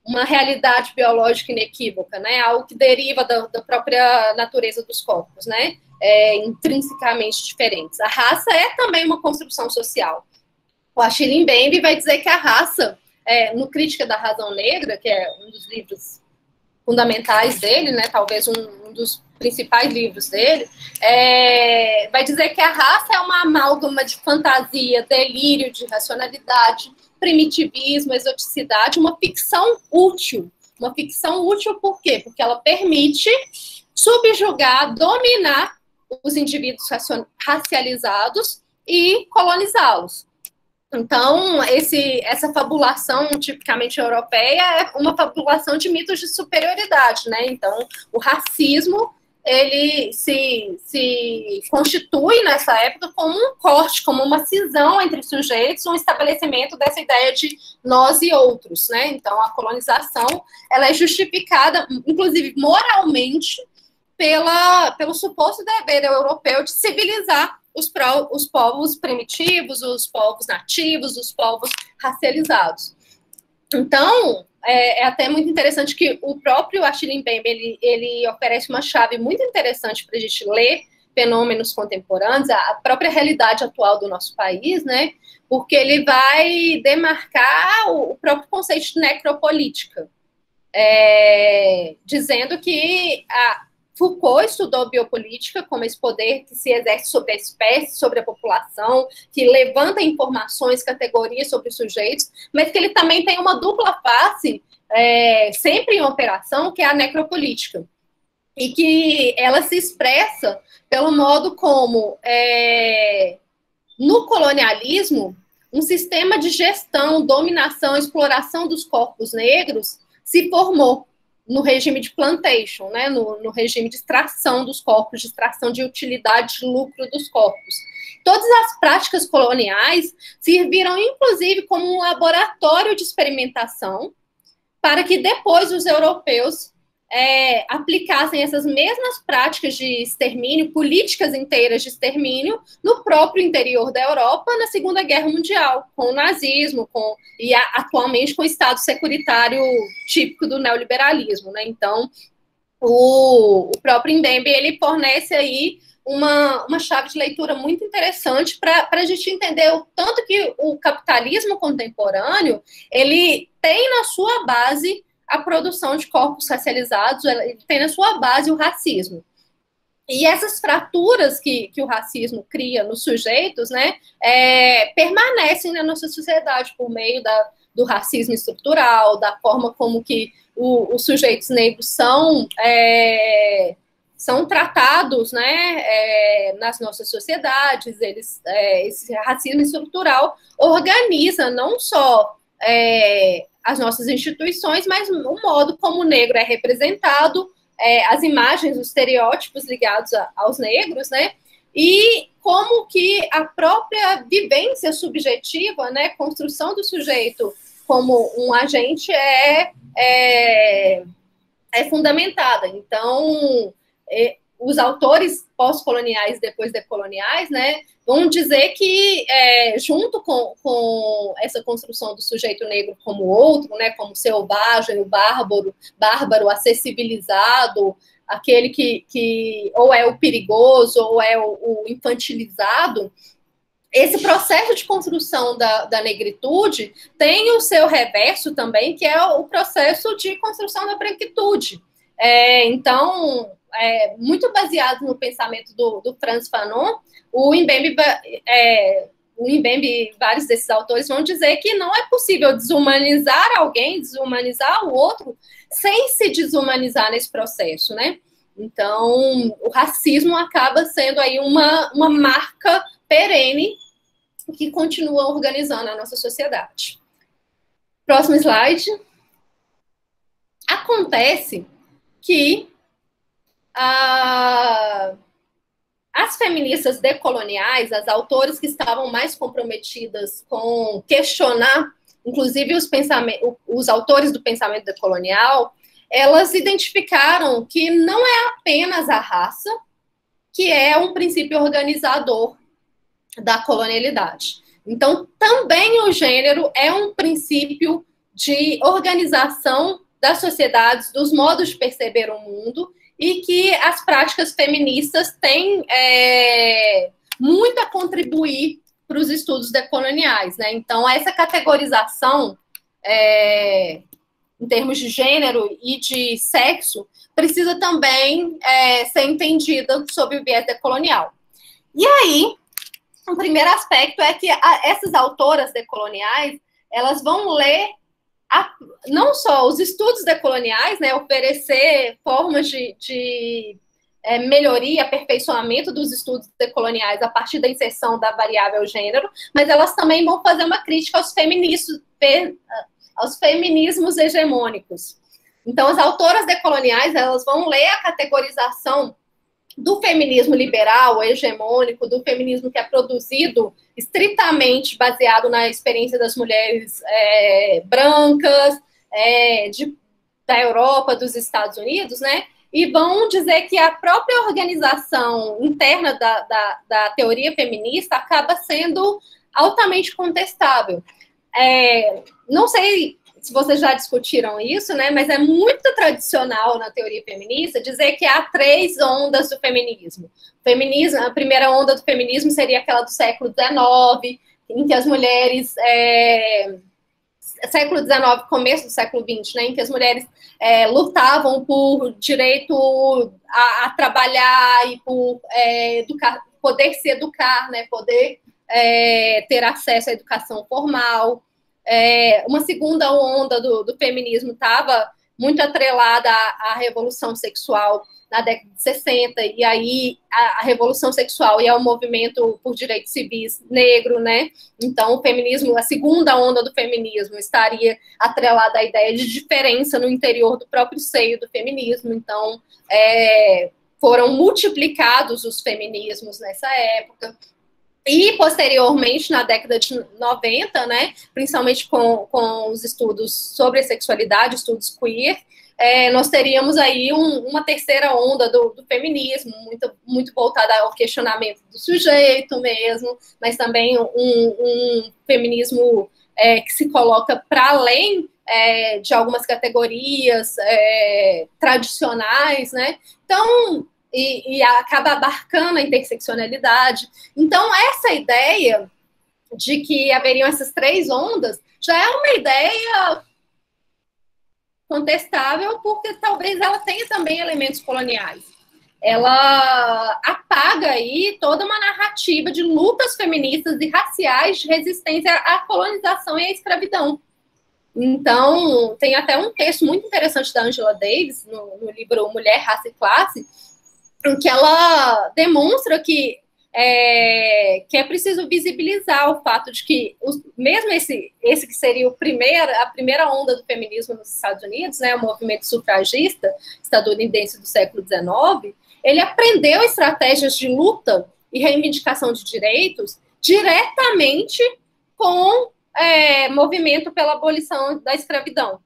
uma realidade biológica inequívoca, né, algo que deriva da própria natureza dos corpos, né, intrinsecamente diferentes. A raça é também uma construção social. O Achille Mbembe vai dizer que a raça, no Crítica da Razão Negra, que é um dos livros fundamentais dele, né, talvez um dos principais livros dele, vai dizer que a raça é uma amálgama de fantasia, delírio de racionalidade, primitivismo, exoticidade, uma ficção útil. Uma ficção útil por quê? Porque ela permite subjugar, dominar os indivíduos racializados e colonizá-los. Então, essa fabulação tipicamente europeia é uma fabulação de mitos de superioridade, né? Então, o racismo, ele se constitui nessa época como um corte, como uma cisão entre sujeitos, um estabelecimento dessa ideia de nós e outros, né? Então, a colonização, ela é justificada, inclusive moralmente, pelo suposto dever europeu de civilizar os povos primitivos, os povos nativos, os povos racializados. Então, é até muito interessante que o próprio Achille Mbembe, ele oferece uma chave muito interessante para a gente ler fenômenos contemporâneos, a própria realidade atual do nosso país, né? Porque ele vai demarcar o próprio conceito de necropolítica, dizendo que Foucault estudou biopolítica como esse poder que se exerce sobre a espécie, sobre a população, que levanta informações, categorias sobre os sujeitos, mas que ele também tem uma dupla face, sempre em operação, que é a necropolítica. E que ela se expressa pelo modo como, no colonialismo, um sistema de gestão, dominação, exploração dos corpos negros se formou no regime de plantation, né, no regime de extração dos corpos, de extração de utilidade, de lucro dos corpos. Todas as práticas coloniais serviram, inclusive, como um laboratório de experimentação para que depois os europeus aplicassem essas mesmas práticas de extermínio, políticas inteiras de extermínio, no próprio interior da Europa, na Segunda Guerra Mundial, com o nazismo, e atualmente com o Estado securitário típico do neoliberalismo, né? Então, o próprio Mbembe, ele fornece aí uma chave de leitura muito interessante para a gente entender o tanto que o capitalismo contemporâneo, ele tem na sua base a produção de corpos racializados, ele tem na sua base o racismo. E essas fraturas que o racismo cria nos sujeitos, né, permanecem na nossa sociedade por meio do racismo estrutural, da forma como que os sujeitos negros são tratados, né, nas nossas sociedades. Esse racismo estrutural organiza não só as nossas instituições, mas o modo como o negro é representado, as imagens, os estereótipos ligados aos negros, né? E como que a própria vivência subjetiva, né, construção do sujeito como um agente é fundamentada. Então, os autores pós-coloniais, depois decoloniais, né, vão dizer que, junto com essa construção do sujeito negro como outro, né, como selvagem, o bárbaro acessibilizado, aquele que ou é o perigoso ou é o infantilizado, esse processo de construção da negritude tem o seu reverso também, que é o processo de construção da branquitude. Então, muito baseado no pensamento do Frantz Fanon, o Mbembe, vários desses autores vão dizer que não é possível desumanizar alguém, desumanizar o outro, sem se desumanizar nesse processo, né? Então, o racismo acaba sendo aí uma marca perene que continua organizando a nossa sociedade. Próximo slide. Acontece que as feministas decoloniais, as autoras que estavam mais comprometidas com questionar, inclusive os autores do pensamento decolonial, elas identificaram que não é apenas a raça que é um princípio organizador da colonialidade. Então, também o gênero é um princípio de organização das sociedades, dos modos de perceber o mundo, e que as práticas feministas têm muito a contribuir para os estudos decoloniais, né? Então, essa categorização em termos de gênero e de sexo precisa também ser entendida sob o viés decolonial. E aí, o primeiro aspecto é que essas autoras decoloniais, elas vão ler não só os estudos decoloniais, né, oferecer formas de melhoria, aperfeiçoamento dos estudos decoloniais a partir da inserção da variável gênero, mas elas também vão fazer uma crítica aos feminismos hegemônicos. Então, as autoras decoloniais, elas vão ler a categorização do feminismo liberal, hegemônico, do feminismo que é produzido estritamente baseado na experiência das mulheres brancas, da Europa, dos Estados Unidos, né? E vão dizer que a própria organização interna da teoria feminista acaba sendo altamente contestável. Não sei se vocês já discutiram isso, né? Mas é muito tradicional na teoria feminista dizer que há 3 ondas do feminismo. A primeira onda do feminismo seria aquela do século XIX, em que as mulheres... século XIX, começo do século XX, né? Em que as mulheres lutavam por direito a trabalhar e por poder se educar, né? Poder ter acesso à educação formal. Uma segunda onda do feminismo estava muito atrelada à revolução sexual na década de 60, e aí a revolução sexual e ao movimento por direitos civis negro, né? Então, o feminismo, a segunda onda do feminismo, estaria atrelada à ideia de diferença no interior do próprio seio do feminismo. Então, foram multiplicados os feminismos nessa época. E, posteriormente, na década de 90, né, principalmente com os estudos sobre a sexualidade, estudos queer, nós teríamos aí uma terceira onda do feminismo, muito voltada ao questionamento do sujeito mesmo, mas também um feminismo que se coloca para além de algumas categorias tradicionais, né? Então, e acaba abarcando a interseccionalidade. Então, essa ideia de que haveriam essas três ondas já é uma ideia contestável, porque talvez ela tenha também elementos coloniais. Ela apaga aí toda uma narrativa de lutas feministas e raciais de resistência à colonização e à escravidão. Então, tem até um texto muito interessante da Angela Davis, no livro Mulher, Raça e Classe, em que ela demonstra que é preciso visibilizar o fato de que mesmo esse que seria a primeira onda do feminismo nos Estados Unidos, né, o movimento sufragista estadunidense do século XIX, ele aprendeu estratégias de luta e reivindicação de direitos diretamente com movimento pela abolição da escravidão.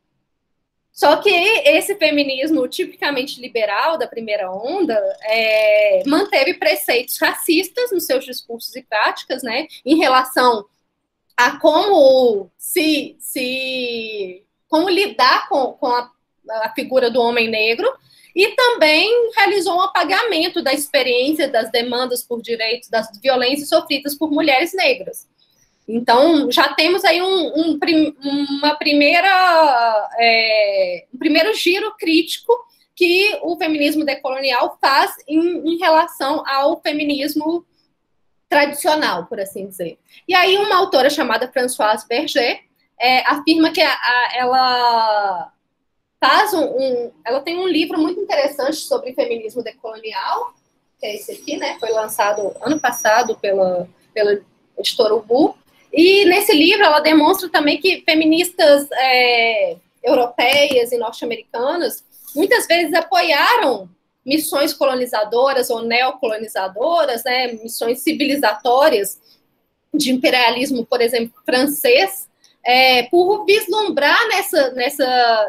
Só que esse feminismo tipicamente liberal da primeira onda manteve preceitos racistas nos seus discursos e práticas, né, em relação a como como lidar com a figura do homem negro, e também realizou um apagamento da experiência das demandas por direitos, das violências sofridas por mulheres negras. Então, já temos aí um primeiro giro crítico que o feminismo decolonial faz em relação ao feminismo tradicional, por assim dizer. E aí, uma autora chamada Françoise Berger afirma que ela faz ela tem um livro muito interessante sobre feminismo decolonial, que é esse aqui, né? Foi lançado ano passado pela editora Ubu. E nesse livro ela demonstra também que feministas europeias e norte-americanas muitas vezes apoiaram missões colonizadoras ou neocolonizadoras, né, missões civilizatórias de imperialismo, por exemplo, francês, por vislumbrar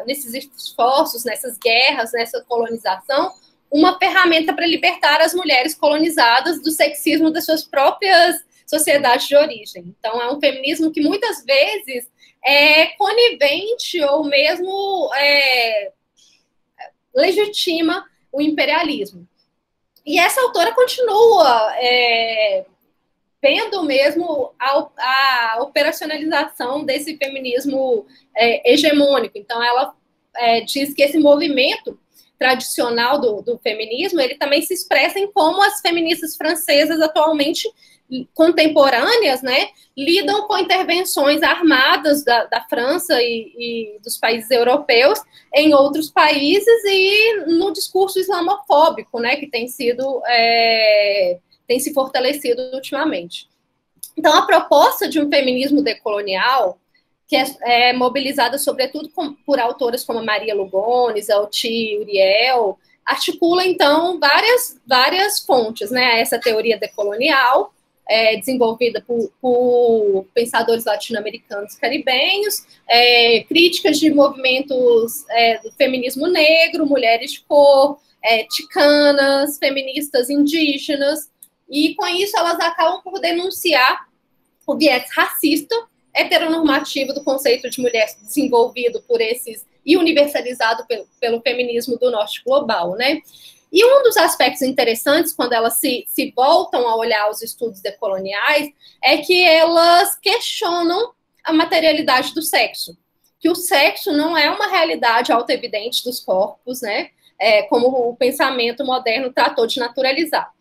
nesses esforços, nessas guerras, nessa colonização, uma ferramenta para libertar as mulheres colonizadas do sexismo das suas próprias sociedade de origem. Então, é um feminismo que muitas vezes é conivente ou mesmo legitima o imperialismo. E essa autora continua vendo mesmo a operacionalização desse feminismo hegemônico. Então, ela diz que esse movimento tradicional do feminismo, ele também se expressa em como as feministas francesas atualmente contemporâneas, né, lidam com intervenções armadas da França e dos países europeus em outros países e no discurso islamofóbico, né, que tem se fortalecido ultimamente. Então, a proposta de um feminismo decolonial, que é mobilizada sobretudo por autoras como Maria Lugones, Alti Uriel, articula, então, várias fontes, né, essa teoria decolonial, desenvolvida por pensadores latino-americanos e caribenhos, críticas de movimentos do feminismo negro, mulheres de cor, ticanas, feministas indígenas, e com isso elas acabam por denunciar o viés racista, heteronormativo do conceito de mulher desenvolvido por esses e universalizado pelo feminismo do norte global, né? E um dos aspectos interessantes, quando elas se voltam a olhar os estudos decoloniais, é que elas questionam a materialidade do sexo. Que o sexo não é uma realidade autoevidente dos corpos, né? Como o pensamento moderno tratou de naturalizar.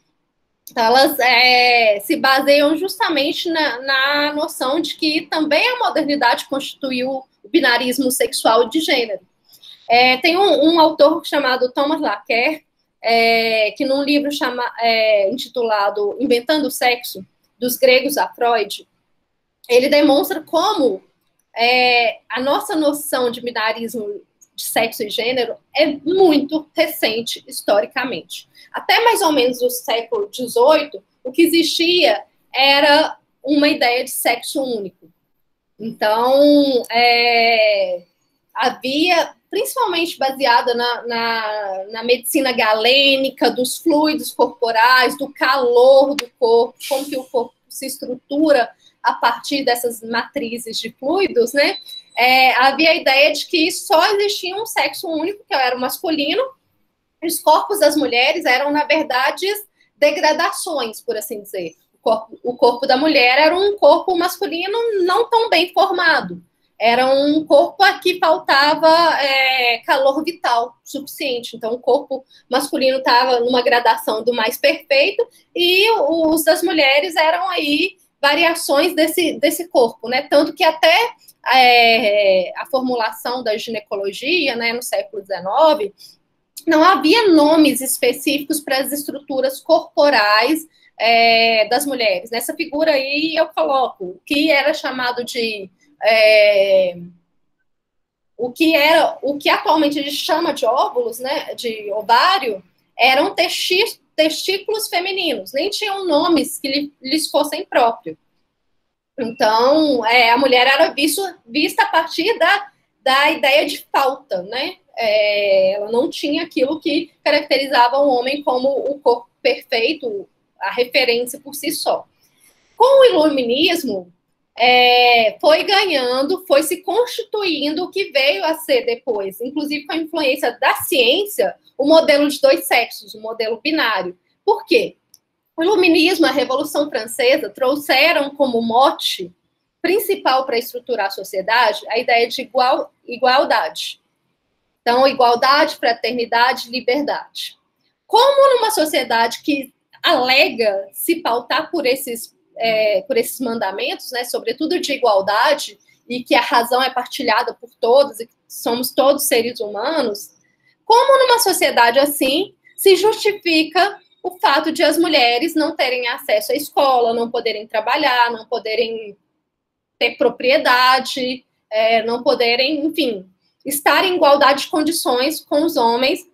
Então, elas se baseiam justamente na noção de que também a modernidade constituiu o binarismo sexual de gênero. Tem um autor chamado Thomas Laqueur, que num livro intitulado Inventando o Sexo, dos gregos a Freud, ele demonstra como a nossa noção de binarismo de sexo e gênero é muito recente historicamente. Até mais ou menos o século XVIII, o que existia era uma ideia de sexo único. Então, havia, principalmente baseada na medicina galênica, dos fluidos corporais, do calor do corpo, como que o corpo se estrutura a partir dessas matrizes de fluidos, né? Havia a ideia de que só existia um sexo único, que era o masculino, e os corpos das mulheres eram, na verdade, degradações, por assim dizer. O corpo da mulher era um corpo masculino não tão bem formado. Era um corpo a que faltava calor vital suficiente. Então, o corpo masculino estava numa gradação do mais perfeito e os das mulheres eram aí variações desse corpo, né? Tanto que até a formulação da ginecologia, né, no século XIX, não havia nomes específicos para as estruturas corporais das mulheres. Nessa figura aí eu coloco o que era chamado de o que atualmente a gente chama de óvulos, né, de ovário, eram testículos femininos, nem tinham nomes que lhes fossem próprios. Então, a mulher era vista a partir da ideia de falta, né? Ela não tinha aquilo que caracterizava o homem como o corpo perfeito, a referência por si só. Com o iluminismo, foi ganhando, foi se constituindo o que veio a ser depois, inclusive com a influência da ciência, o modelo de dois sexos, o modelo binário. Por quê? O iluminismo, a Revolução Francesa, trouxeram como mote principal para estruturar a sociedade a ideia de igualdade. Então, igualdade, fraternidade, liberdade. Como numa sociedade que alega se pautar por esses mandamentos, né, sobretudo de igualdade, e que a razão é partilhada por todos, e que somos todos seres humanos, como numa sociedade assim se justifica o fato de as mulheres não terem acesso à escola, não poderem trabalhar, não poderem ter propriedade, não poderem, enfim, estar em igualdade de condições com os homens,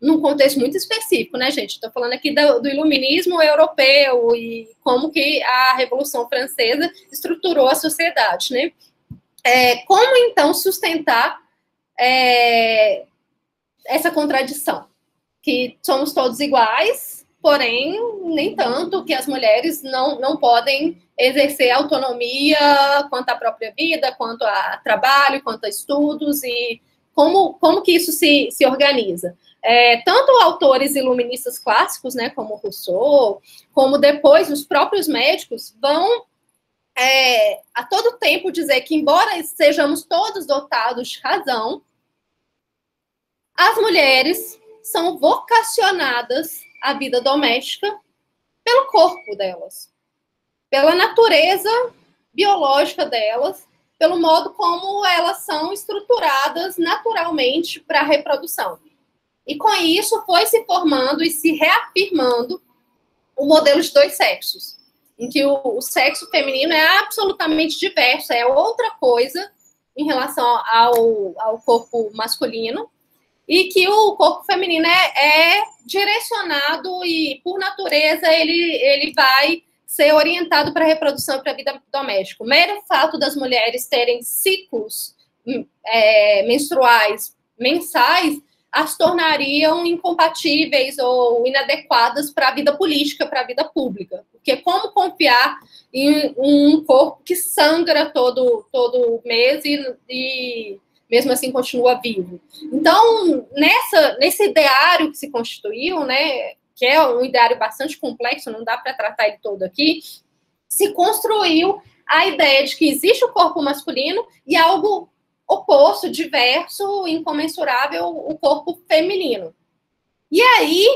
num contexto muito específico, né, gente? Estou falando aqui do iluminismo europeu e como que a Revolução Francesa estruturou a sociedade, né? Como, então, sustentar essa contradição? Que somos todos iguais, porém, nem tanto, que as mulheres não podem exercer autonomia quanto à própria vida, quanto a trabalho, quanto a estudos, e como que isso se organiza. Tanto autores iluministas clássicos, né, como Rousseau, como depois os próprios médicos, vão a todo tempo dizer que, embora sejamos todos dotados de razão, as mulheres são vocacionadas à vida doméstica pelo corpo delas, pela natureza biológica delas, pelo modo como elas são estruturadas naturalmente para a reprodução. E com isso foi se formando e se reafirmando o modelo de dois sexos, em que o sexo feminino é absolutamente diverso, é outra coisa em relação ao corpo masculino, e que o corpo feminino é direcionado e, por natureza, ele vai ser orientado para a reprodução e para a vida doméstica. O mero fato das mulheres terem ciclos menstruais mensais as tornariam incompatíveis ou inadequadas para a vida política, para a vida pública. Porque como confiar em um corpo que sangra todo mês e mesmo assim continua vivo? Então, nesse ideário que se constituiu, né, que é um ideário bastante complexo, não dá para tratar ele todo aqui, se construiu a ideia de que existe o corpo masculino e algo oposto, diverso, incomensurável, o corpo feminino. E aí,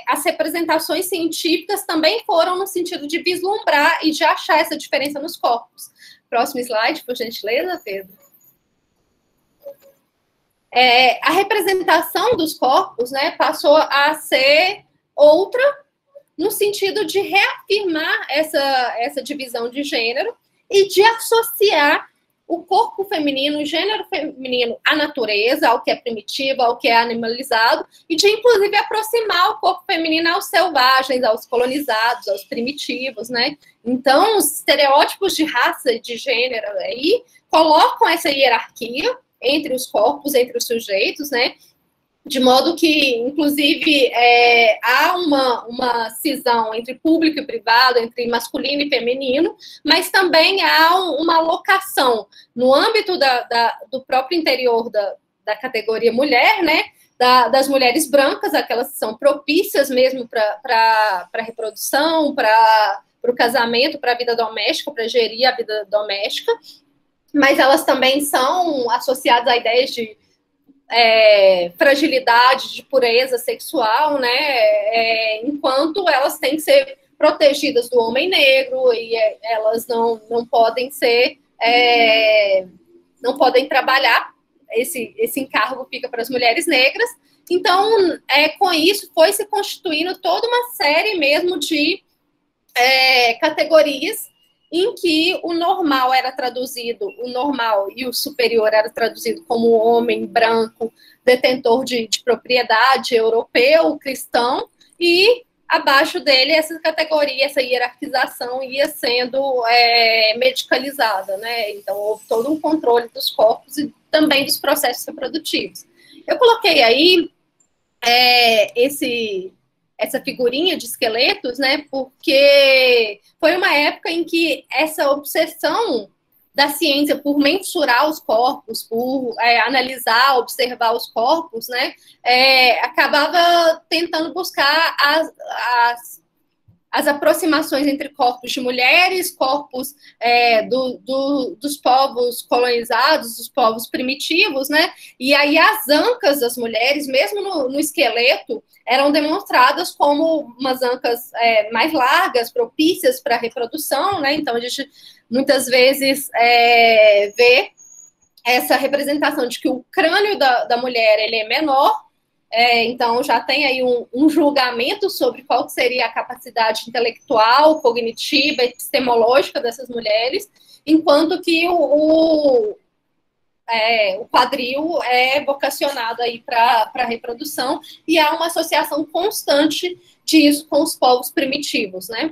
as representações científicas também foram no sentido de vislumbrar e de achar essa diferença nos corpos. Próximo slide, por gentileza, Pedro. a representação dos corpos, né, passou a ser outra, no sentido de reafirmar essa divisão de gênero e de associar o corpo feminino, o gênero feminino, à natureza, ao que é primitivo, ao que é animalizado, e de, inclusive, aproximar o corpo feminino aos selvagens, aos colonizados, aos primitivos, né? Então, os estereótipos de raça e de gênero aí colocam essa hierarquia entre os corpos, entre os sujeitos, né? De modo que, inclusive, há uma cisão entre público e privado, entre masculino e feminino, mas também há uma alocação no âmbito do próprio interior da categoria mulher, né? Das mulheres brancas, aquelas que são propícias mesmo para a reprodução, para o casamento, para a vida doméstica, para gerir a vida doméstica, mas elas também são associadas a ideias de fragilidade, de pureza sexual, né? Enquanto elas têm que ser protegidas do homem negro e elas não podem ser, não podem trabalhar. Esse encargo fica para as mulheres negras. Então, com isso, foi se constituindo toda uma série mesmo de categorias em que o normal era traduzido, o normal e o superior era traduzido como homem branco, detentor de propriedade, europeu, cristão, e abaixo dele essa categoria, essa hierarquização ia sendo medicalizada, né? Então houve todo um controle dos corpos e também dos processos reprodutivos. Eu coloquei aí essa figurinha de esqueletos, né, porque foi uma época em que essa obsessão da ciência por mensurar os corpos, por analisar, observar os corpos, né, acabava tentando buscar as aproximações entre corpos de mulheres, corpos dos povos colonizados, dos povos primitivos, né? E aí as ancas das mulheres, mesmo no esqueleto, eram demonstradas como umas ancas mais largas, propícias para a reprodução, né? Então a gente muitas vezes vê essa representação de que o crânio da mulher ele é menor. Então, já tem aí um julgamento sobre qual seria a capacidade intelectual, cognitiva, epistemológica dessas mulheres, enquanto que o quadril é vocacionado aí para a reprodução, e há uma associação constante disso com os povos primitivos, né?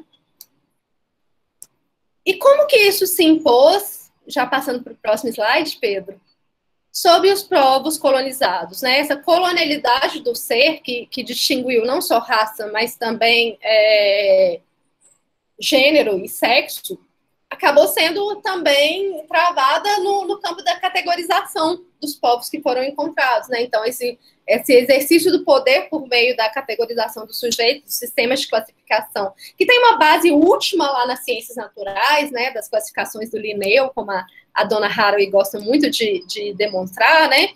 E como que isso se impôs, já passando para o próximo slide, Pedro? Sobre os povos colonizados, né? Essa colonialidade do ser que distinguiu não só raça, mas também gênero e sexo, acabou sendo também travada no campo da categorização dos povos que foram encontrados, né? Então, esse exercício do poder por meio da categorização dos sujeitos, dos sistemas de classificação, que tem uma base última lá nas ciências naturais, né? Das classificações do Linneu, como a dona Haraway gosta muito de demonstrar, né?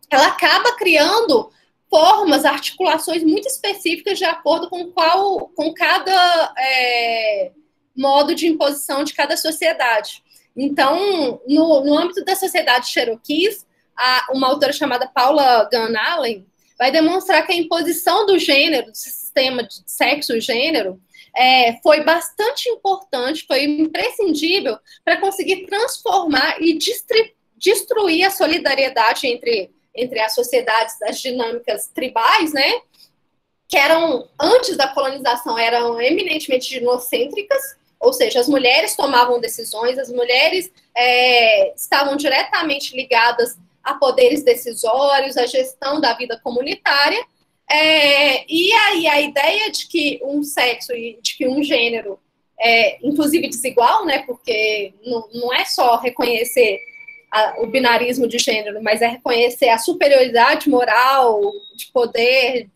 Ela acaba criando formas, articulações muito específicas de acordo com cada modo de imposição de cada sociedade. Então, no âmbito da sociedade Cherokees, uma autora chamada Paula Gunn Allen vai demonstrar que a imposição do gênero, do sistema de sexo e gênero, foi bastante importante, foi imprescindível para conseguir transformar e destruir a solidariedade entre as sociedades, as dinâmicas tribais, né? Que eram, antes da colonização, eram eminentemente ginocêntricas, ou seja, as mulheres tomavam decisões, as mulheres estavam diretamente ligadas a poderes decisórios, a gestão da vida comunitária, e aí a ideia de que um sexo e de que um gênero inclusive desigual, né, porque não é só reconhecer o binarismo de gênero, mas é reconhecer a superioridade moral, de poder,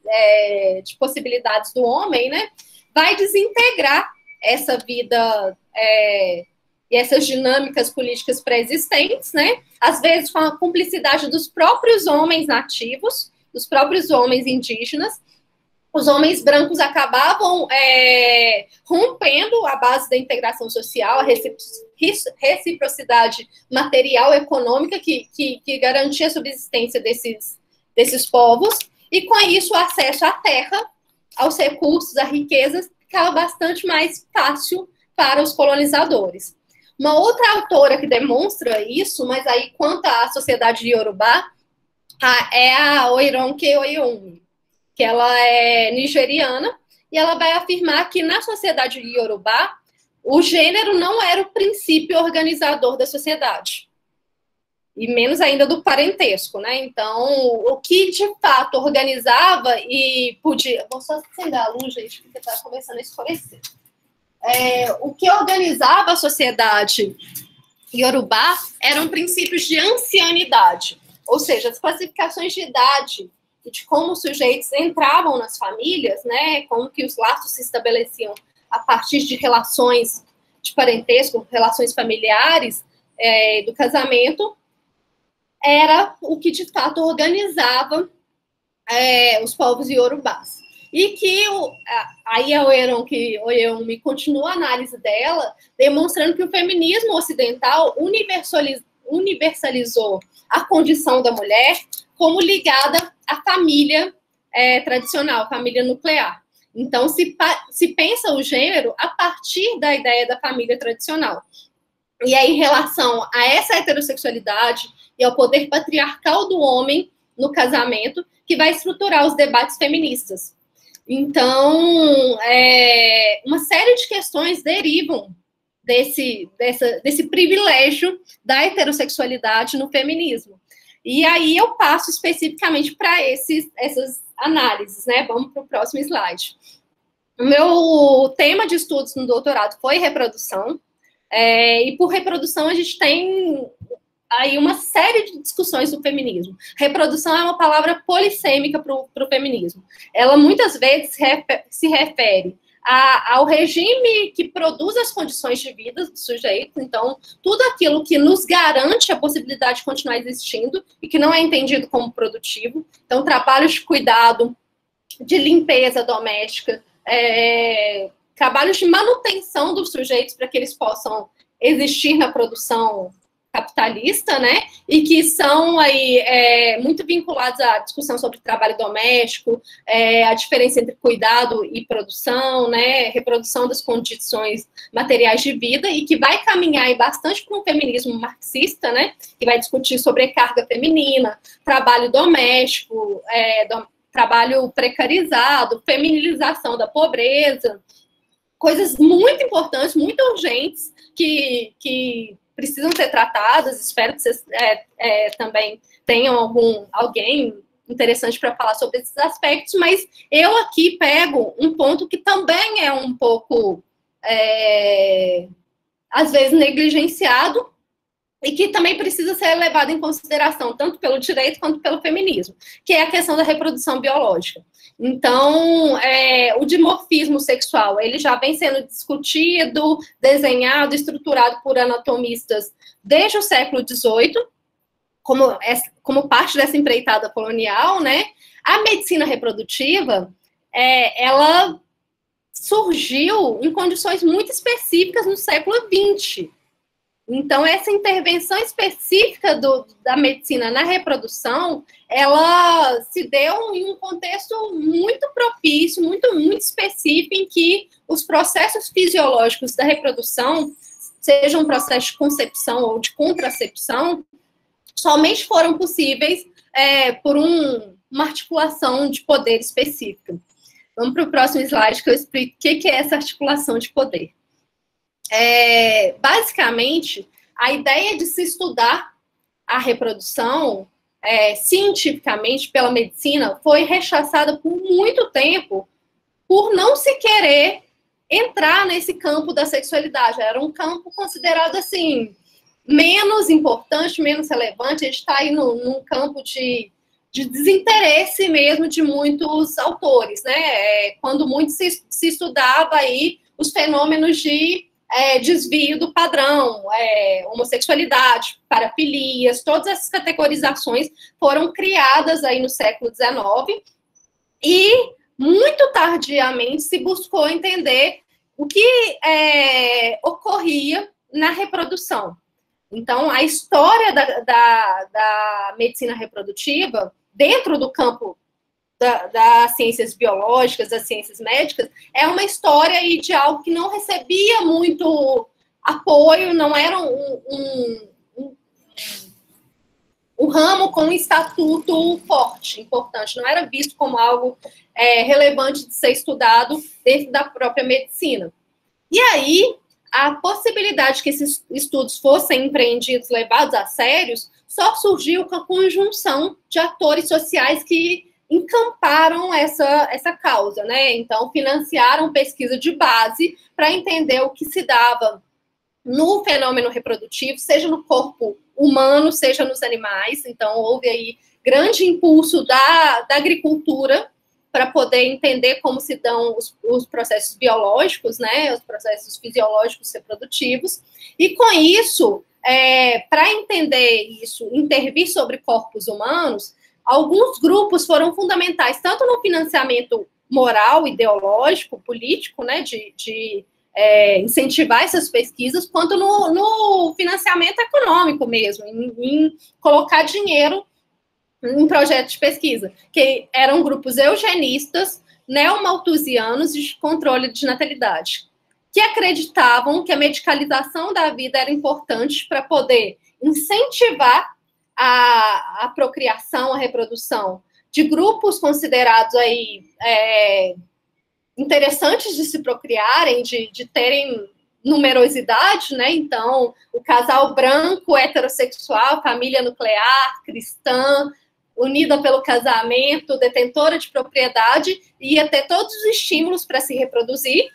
de possibilidades do homem, né, vai desintegrar essa vida e essas dinâmicas políticas pré-existentes, né, às vezes com a cumplicidade dos próprios homens nativos, dos próprios homens indígenas. Os homens brancos acabavam rompendo a base da integração social, a reciprocidade material, econômica, que garantia a subsistência desses povos, e com isso o acesso à terra, aos recursos, à riqueza, ficava bastante mais fácil para os colonizadores. Uma outra autora que demonstra isso, mas aí quanto à sociedade Yorubá, é a Oironke Oyeyemi, que ela é nigeriana, e ela vai afirmar que na sociedade Yorubá, o gênero não era o princípio organizador da sociedade, e menos ainda do parentesco, né? Então, o que de fato organizava e podia... Vou só acender a luz, gente, porque está começando a escurecer. O que organizava a sociedade Yorubá eram princípios de ancianidade, ou seja, as classificações de idade e de como os sujeitos entravam nas famílias, né, como que os laços se estabeleciam a partir de relações de parentesco, relações familiares, do casamento, era o que de fato organizava os povos iorubás. E que aí a Oironke Oyeyemi continua a análise dela, demonstrando que o feminismo ocidental universalizou a condição da mulher como ligada à família tradicional, família nuclear. Então, se pensa o gênero a partir da ideia da família tradicional. E aí, em relação a essa heterossexualidade e ao poder patriarcal do homem no casamento, que vai estruturar os debates feministas. Então, uma série de questões derivam desse privilégio da heterossexualidade no feminismo. E aí eu passo especificamente para essas análises, né? Vamos para o próximo slide. O meu tema de estudos no doutorado foi reprodução, e por reprodução a gente tem aí uma série de discussões do feminismo. Reprodução é uma palavra polissêmica para o feminismo. Ela muitas vezes se refere ao regime que produz as condições de vida dos sujeitos, então, tudo aquilo que nos garante a possibilidade de continuar existindo e que não é entendido como produtivo. Então, trabalhos de cuidado, de limpeza doméstica, trabalhos de manutenção dos sujeitos para que eles possam existir na produção capitalista, né, e que são aí muito vinculados à discussão sobre trabalho doméstico, a diferença entre cuidado e produção, né, reprodução das condições materiais de vida, e que vai caminhar aí bastante para um feminismo marxista, né, que vai discutir sobrecarga feminina, trabalho doméstico, trabalho precarizado, feminilização da pobreza, coisas muito importantes, muito urgentes, que precisam ser tratadas. Espero que vocês também tenham alguém interessante para falar sobre esses aspectos, mas eu aqui pego um ponto que também é um pouco, às vezes, negligenciado, e que também precisa ser levado em consideração, tanto pelo direito quanto pelo feminismo, que é a questão da reprodução biológica. Então, o dimorfismo sexual, ele já vem sendo discutido, desenhado, estruturado por anatomistas desde o século XVIII, como parte dessa empreitada colonial, né? A medicina reprodutiva, ela surgiu em condições muito específicas no século XX. Então, essa intervenção específica da medicina na reprodução, ela se deu em um contexto muito propício, muito, muito específico, em que os processos fisiológicos da reprodução, seja um processo de concepção ou de contracepção, somente foram possíveis por uma articulação de poder específica. Vamos para o próximo slide, que eu explico o que é essa articulação de poder. Basicamente, a ideia de se estudar a reprodução cientificamente pela medicina foi rechaçada por muito tempo por não se querer entrar nesse campo da sexualidade. Era um campo considerado assim menos importante, menos relevante. A gente está aí num campo de desinteresse mesmo de muitos autores, né? Quando muito se estudava aí os fenômenos de desvio do padrão, homossexualidade, parafilias, todas essas categorizações foram criadas aí no século XIX, e muito tardiamente se buscou entender o que ocorria na reprodução. Então, a história da medicina reprodutiva, dentro do campo das ciências biológicas, das ciências médicas, é uma história aí de algo que não recebia muito apoio, não era um ramo com um estatuto forte, importante, não era visto como algo relevante de ser estudado dentro da própria medicina. E aí, a possibilidade que esses estudos fossem empreendidos, levados a sérios, só surgiu com a conjunção de atores sociais que encamparam essa causa, né? Então, financiaram pesquisa de base para entender o que se dava no fenômeno reprodutivo, seja no corpo humano, seja nos animais. Então, houve aí grande impulso da agricultura para poder entender como se dão os processos biológicos, né, os processos fisiológicos reprodutivos, e com isso, para entender isso, intervir sobre corpos humanos, alguns grupos foram fundamentais, tanto no financiamento moral, ideológico, político, né, de incentivar essas pesquisas, quanto no financiamento econômico mesmo, em colocar dinheiro em projetos de pesquisa, que eram grupos eugenistas, neomalthusianos de controle de natalidade, que acreditavam que a medicalização da vida era importante para poder incentivar a procriação, a reprodução de grupos considerados aí interessantes de se procriarem, de terem numerosidade, né? Então, o casal branco, heterossexual, família nuclear, cristã, unida pelo casamento, detentora de propriedade, ia ter todos os estímulos para se reproduzir,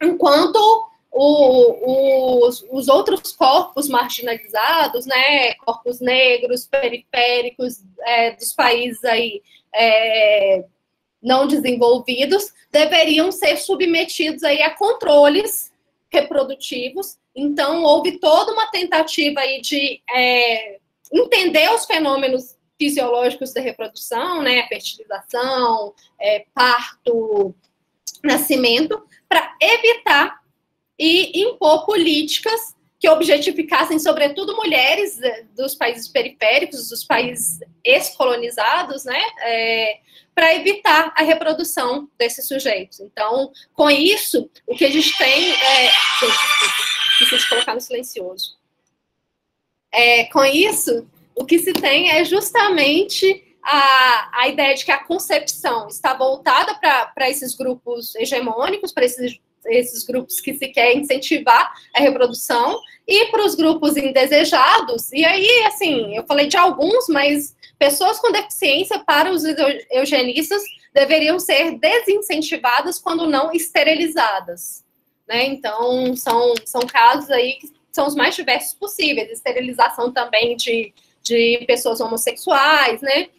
enquanto os outros corpos marginalizados, né, corpos negros, periféricos, dos países aí não desenvolvidos, deveriam ser submetidos aí a controles reprodutivos. Então, houve toda uma tentativa aí de entender os fenômenos fisiológicos da reprodução, né, fertilização, parto, nascimento, para evitar e impor políticas que objetificassem, sobretudo, mulheres dos países periféricos, dos países ex-colonizados, né, para evitar a reprodução desses sujeitos. Então, com isso, o que a gente tem... Preciso colocar no silencioso. Com isso, o que se tem é justamente a ideia de que a concepção está voltada para esses grupos hegemônicos, para esses grupos que se quer incentivar a reprodução, e para os grupos indesejados. E aí, assim, eu falei de alguns, mas pessoas com deficiência, para os eugenistas, deveriam ser desincentivadas, quando não esterilizadas, né? Então, são casos aí que são os mais diversos possíveis. Esterilização também de pessoas homossexuais, né?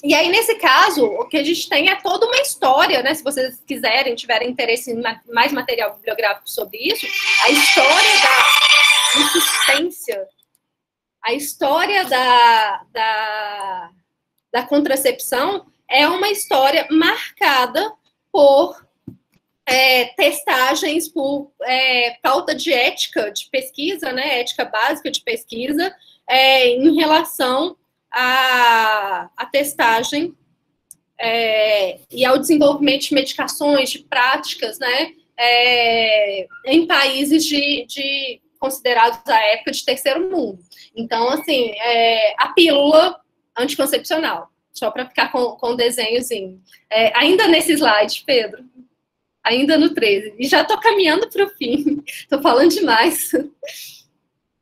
E aí, nesse caso, o que a gente tem é toda uma história, né? Se vocês quiserem, tiverem interesse em mais material bibliográfico sobre isso, a história da insistência, a história da contracepção é uma história marcada por testagens, por falta de ética de pesquisa, né? Ética básica de pesquisa, em relação à testagem e ao desenvolvimento de medicações, de práticas, né, em países considerados à época de terceiro mundo. Então, assim, a pílula anticoncepcional, só para ficar com um desenhozinho. Ainda nesse slide, Pedro, ainda no 13, e já estou caminhando para o fim, estou falando demais.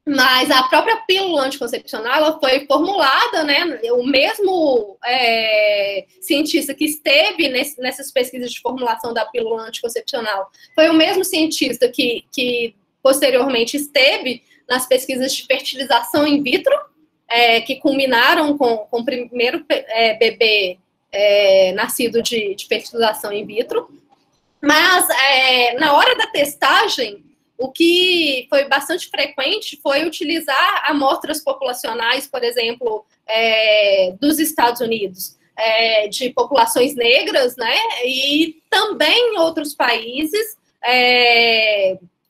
Mas a própria pílula anticoncepcional, ela foi formulada, né? O mesmo cientista que esteve nessas pesquisas de formulação da pílula anticoncepcional foi o mesmo cientista que posteriormente esteve nas pesquisas de fertilização in vitro, que culminaram com o primeiro bebê nascido de fertilização in vitro. Mas, na hora da testagem, o que foi bastante frequente foi utilizar amostras populacionais, por exemplo, dos Estados Unidos, de populações negras, né? E também em outros países,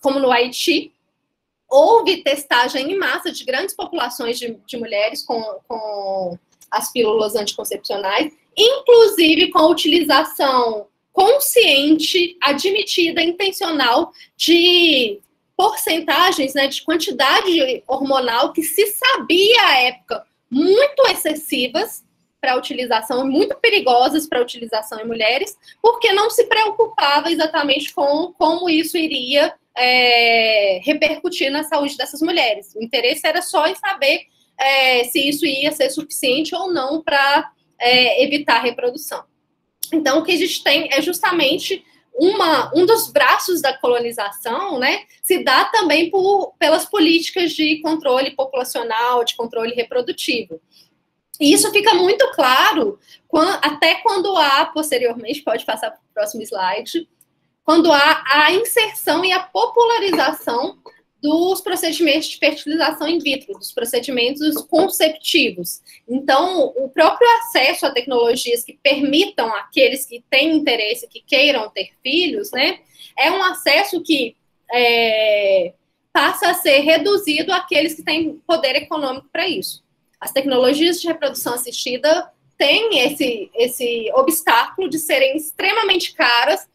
como no Haiti, houve testagem em massa de grandes populações de mulheres com as pílulas anticoncepcionais, inclusive com a utilização consciente, admitida, intencional de porcentagens, né, de quantidade hormonal que se sabia à época muito excessivas para a utilização, muito perigosas para a utilização em mulheres, porque não se preocupava exatamente com como isso iria repercutir na saúde dessas mulheres. O interesse era só em saber se isso ia ser suficiente ou não para evitar a reprodução. Então, o que a gente tem é justamente um dos braços da colonização, né, se dá também pelas políticas de controle populacional, de controle reprodutivo. E isso fica muito claro até quando há, posteriormente, pode passar para o próximo slide, quando há a inserção e a popularização dos procedimentos de fertilização in vitro, dos procedimentos conceptivos. Então, o próprio acesso a tecnologias que permitam àqueles que têm interesse, que queiram ter filhos, né, é um acesso que passa a ser reduzido àqueles que têm poder econômico para isso. As tecnologias de reprodução assistida têm esse obstáculo de serem extremamente caras,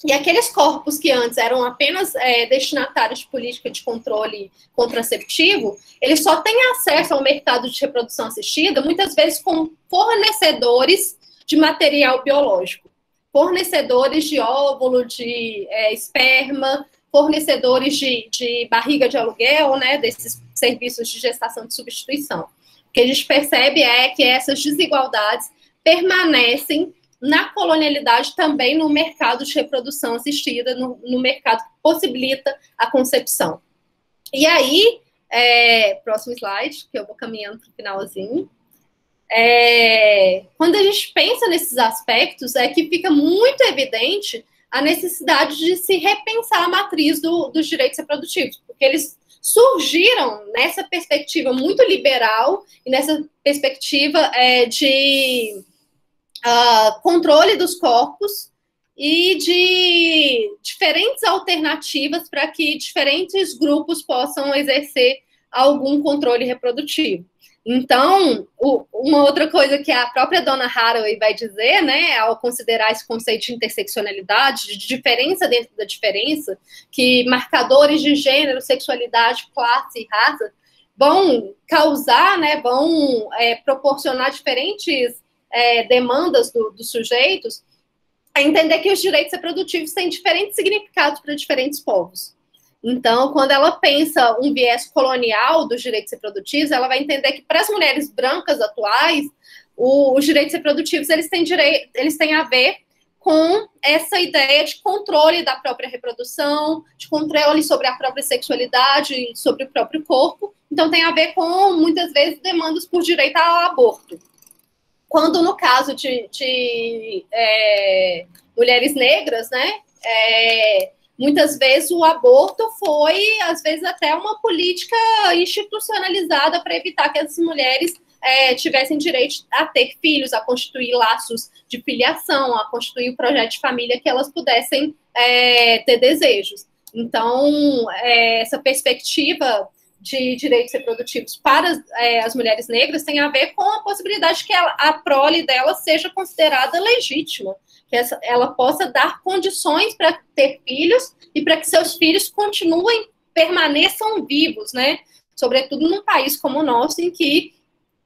e aqueles corpos que antes eram apenas destinatários de política de controle contraceptivo, eles só têm acesso ao mercado de reprodução assistida, muitas vezes com fornecedores de material biológico, fornecedores de óvulo, de esperma, fornecedores de barriga de aluguel, né, desses serviços de gestação de substituição. O que a gente percebe é que essas desigualdades permanecem na colonialidade também no mercado de reprodução assistida, no mercado que possibilita a concepção. E aí, próximo slide, que eu vou caminhando para o finalzinho. Quando a gente pensa nesses aspectos, é que fica muito evidente a necessidade de se repensar a matriz dos direitos reprodutivos, porque eles surgiram nessa perspectiva muito liberal e nessa perspectiva de controle dos corpos e de diferentes alternativas para que diferentes grupos possam exercer algum controle reprodutivo. Então, uma outra coisa que a própria Donna Haraway vai dizer, né, ao considerar esse conceito de interseccionalidade, de diferença dentro da diferença, que marcadores de gênero, sexualidade, classe e raça vão causar, né, vão proporcionar diferentes demandas dos sujeitos, a entender que os direitos reprodutivos têm diferentes significados para diferentes povos. Então, quando ela pensa um viés colonial dos direitos reprodutivos, ela vai entender que para as mulheres brancas atuais, os direitos reprodutivos eles têm a ver com essa ideia de controle da própria reprodução, de controle sobre a própria sexualidade, sobre o próprio corpo. Então, tem a ver com, muitas vezes, demandas por direito ao aborto. Quando, no caso de mulheres negras, né, muitas vezes o aborto foi, às vezes, até uma política institucionalizada para evitar que as mulheres tivessem direito a ter filhos, a constituir laços de filiação, a constituir o projeto de família que elas pudessem ter desejos. Então, essa perspectiva de direitos reprodutivos para as mulheres negras tem a ver com a possibilidade de que a prole dela seja considerada legítima, que ela possa dar condições para ter filhos e para que seus filhos permaneçam vivos, né? Sobretudo num país como o nosso, em que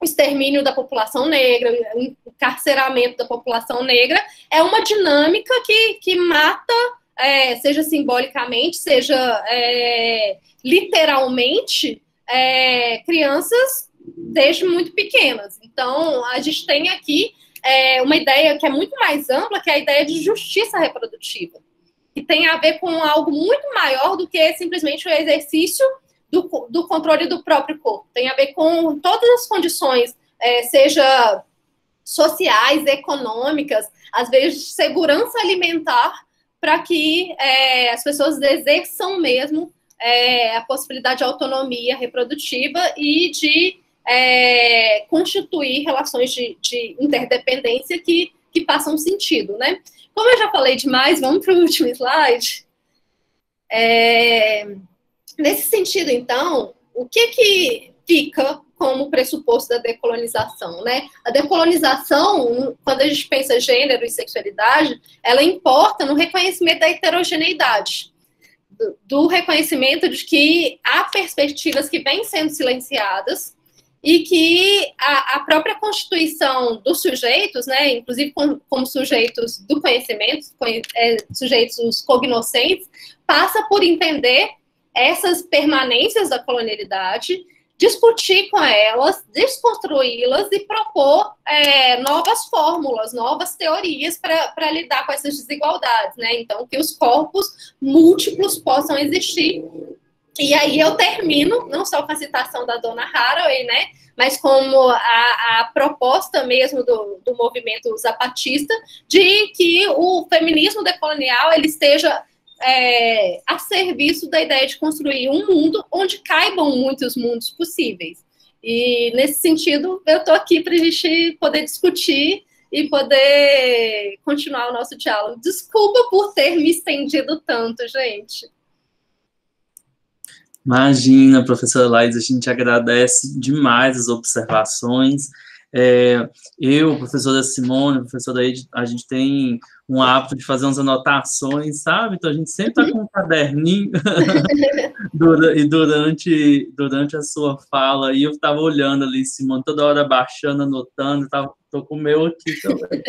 o extermínio da população negra, o encarceramento da população negra é uma dinâmica que mata, seja simbolicamente, seja literalmente, crianças desde muito pequenas. Então, a gente tem aqui uma ideia que é muito mais ampla, que é a ideia de justiça reprodutiva, que tem a ver com algo muito maior do que simplesmente o exercício do controle do próprio corpo. Tem a ver com todas as condições, seja sociais, econômicas, às vezes de segurança alimentar, para que as pessoas exerçam mesmo a possibilidade de autonomia reprodutiva e de constituir relações de interdependência que façam sentido, né? Como eu já falei demais, vamos para o último slide. Nesse sentido, então, o que fica como pressuposto da decolonização, né? A decolonização, quando a gente pensa gênero e sexualidade, ela importa no reconhecimento da heterogeneidade, do reconhecimento de que há perspectivas que vêm sendo silenciadas e que a própria constituição dos sujeitos, né, inclusive como sujeitos do conhecimento, sujeitos cognoscentes, passa por entender essas permanências da colonialidade, discutir com elas, desconstruí-las e propor novas fórmulas, novas teorias para lidar com essas desigualdades, né? Então, que os corpos múltiplos possam existir. E aí eu termino, não só com a citação da Donna Haraway, né? Mas como a proposta mesmo do movimento zapatista de que o feminismo decolonial ele esteja a serviço da ideia de construir um mundo onde caibam muitos mundos possíveis. E, nesse sentido, eu estou aqui para a gente poder discutir e poder continuar o nosso diálogo. Desculpa por ter me estendido tanto, gente. Imagina, professora Laís, a gente agradece demais as observações. Eu, professora Simone, professora Eide, a gente tem um hábito de fazer umas anotações, sabe? Então, a gente sempre está com um caderninho e durante a sua fala, e eu estava olhando ali, Simone, toda hora baixando, anotando, estou com o meu aqui também.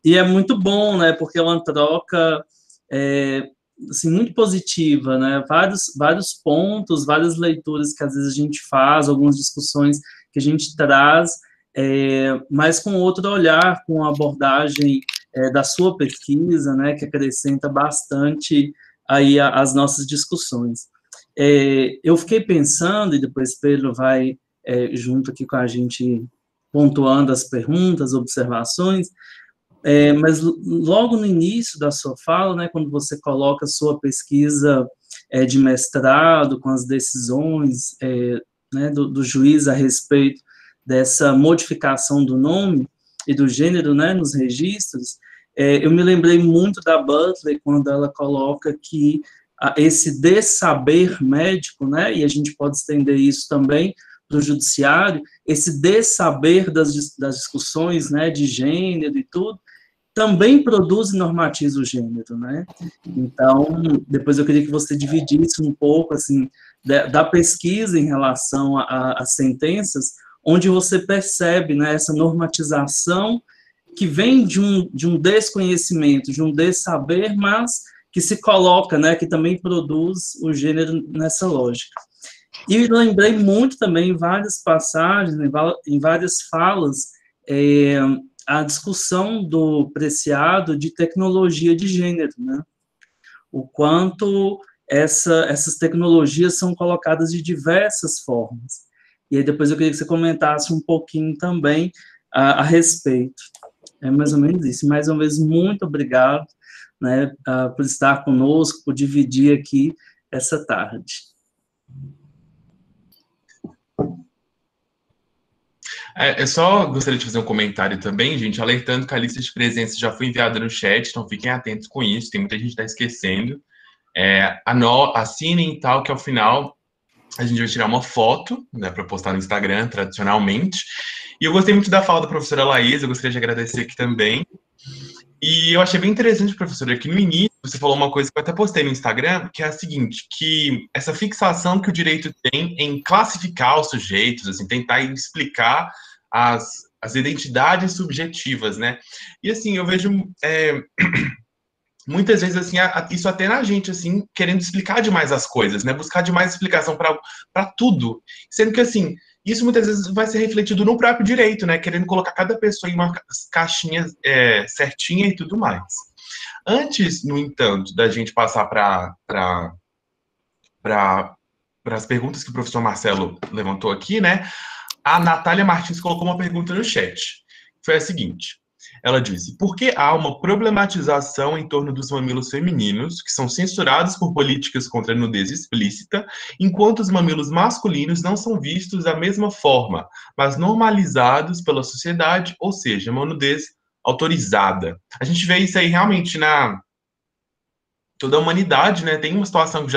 E é muito bom, né? Porque é uma troca assim, muito positiva, né? Vários pontos, várias leituras que às vezes a gente faz, algumas discussões que a gente traz, mas com outro olhar, com a abordagem da sua pesquisa, né? Que acrescenta bastante aí as nossas discussões. Eu fiquei pensando, e depois Pedro vai junto aqui com a gente pontuando as perguntas, observações, mas logo no início da sua fala, né, quando você coloca a sua pesquisa de mestrado, com as decisões né, do juiz a respeito dessa modificação do nome e do gênero, né, nos registros, eu me lembrei muito da Butler, quando ela coloca que esse dessaber médico, né, e a gente pode estender isso também para o judiciário, esse dessaber das discussões, né, de gênero e tudo, também produz e normatiza o gênero, né? Então, depois eu queria que você dividisse um pouco, assim, da pesquisa em relação às sentenças, onde você percebe, né, essa normatização que vem de um desconhecimento, de um dessaber, mas que se coloca, né, que também produz o gênero nessa lógica. E lembrei muito também, em várias passagens, em várias falas, a discussão do Preciado de tecnologia de gênero, né? O quanto essas tecnologias são colocadas de diversas formas. E aí depois eu queria que você comentasse um pouquinho também a respeito. É mais ou menos isso. Mais uma vez, muito obrigado, né, por estar conosco, por dividir aqui essa tarde. Eu só gostaria de fazer um comentário também, gente, alertando que a lista de presença já foi enviada no chat, então fiquem atentos com isso, tem muita gente que está esquecendo. Assinem e tal, que ao final a gente vai tirar uma foto, né, para postar no Instagram, tradicionalmente. E eu gostei muito da fala da professora Laís, eu gostaria de agradecer aqui também. E eu achei bem interessante, professora, que no início você falou uma coisa que eu até postei no Instagram, que é a seguinte, que essa fixação que o direito tem em classificar os sujeitos, assim, tentar explicar as identidades subjetivas, né? E assim, eu vejo muitas vezes assim, isso até na gente, assim, querendo explicar demais as coisas, né? Buscar demais explicação para tudo. Sendo que, assim, isso muitas vezes vai ser refletido no próprio direito, né? Querendo colocar cada pessoa em uma caixinha certinha e tudo mais. Antes, no entanto, da gente passar para as perguntas que o professor Marcelo levantou aqui, né? A Natália Martins colocou uma pergunta no chat. Foi a seguinte. Ela disse, por que há uma problematização em torno dos mamilos femininos, que são censurados por políticas contra a nudez explícita, enquanto os mamilos masculinos não são vistos da mesma forma, mas normalizados pela sociedade, ou seja, uma nudez autorizada? A gente vê isso aí realmente toda a humanidade, né? Tem uma situação que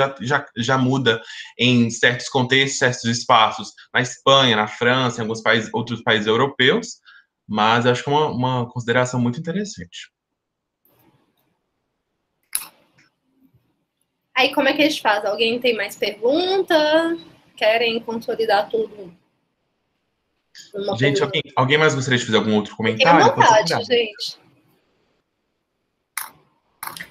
já muda em certos contextos, certos espaços, na Espanha, na França, em alguns países, outros países europeus, mas acho que é uma consideração muito interessante. Aí, como é que a gente faz? Alguém tem mais pergunta? Querem consolidar tudo? Gente, alguém mais gostaria de fazer algum outro comentário? Fiquem à vontade, gente.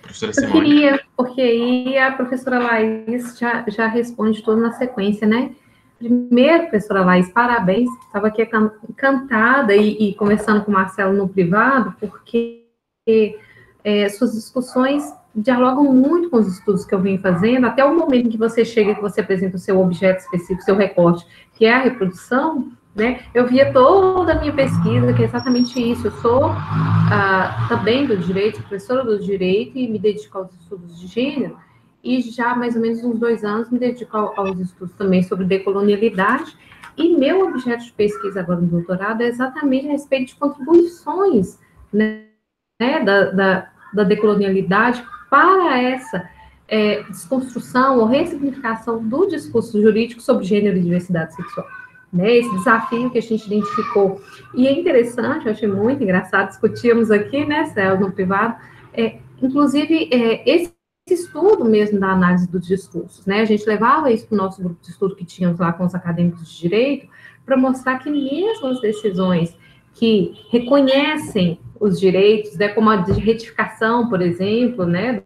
Professora Simone. Eu queria, porque aí a professora Laís já responde tudo na sequência, né? Primeiro, professora Laís, parabéns. Estava aqui encantada e conversando com o Marcelo no privado, porque suas discussões dialogam muito com os estudos que eu venho fazendo, até o momento em que você chega, que você apresenta o seu objeto específico, seu recorte, que é a reprodução, né? Eu via toda a minha pesquisa, que é exatamente isso. Eu sou também do direito, professora do direito, e me dedico aos estudos de gênero, e já há mais ou menos uns 2 anos me dedico aos estudos também sobre decolonialidade, e meu objeto de pesquisa agora no doutorado é exatamente a respeito de contribuições, né, da decolonialidade para essa desconstrução ou ressignificação do discurso jurídico sobre gênero e diversidade sexual. Né, esse desafio que a gente identificou. E é interessante, eu achei muito engraçado, discutíamos aqui, né, Céu, no privado, inclusive, esse estudo mesmo da análise dos discursos, né, a gente levava isso para o nosso grupo de estudo que tínhamos lá com os acadêmicos de direito, para mostrar que mesmo as decisões que reconhecem os direitos, né, como a de retificação, por exemplo, né,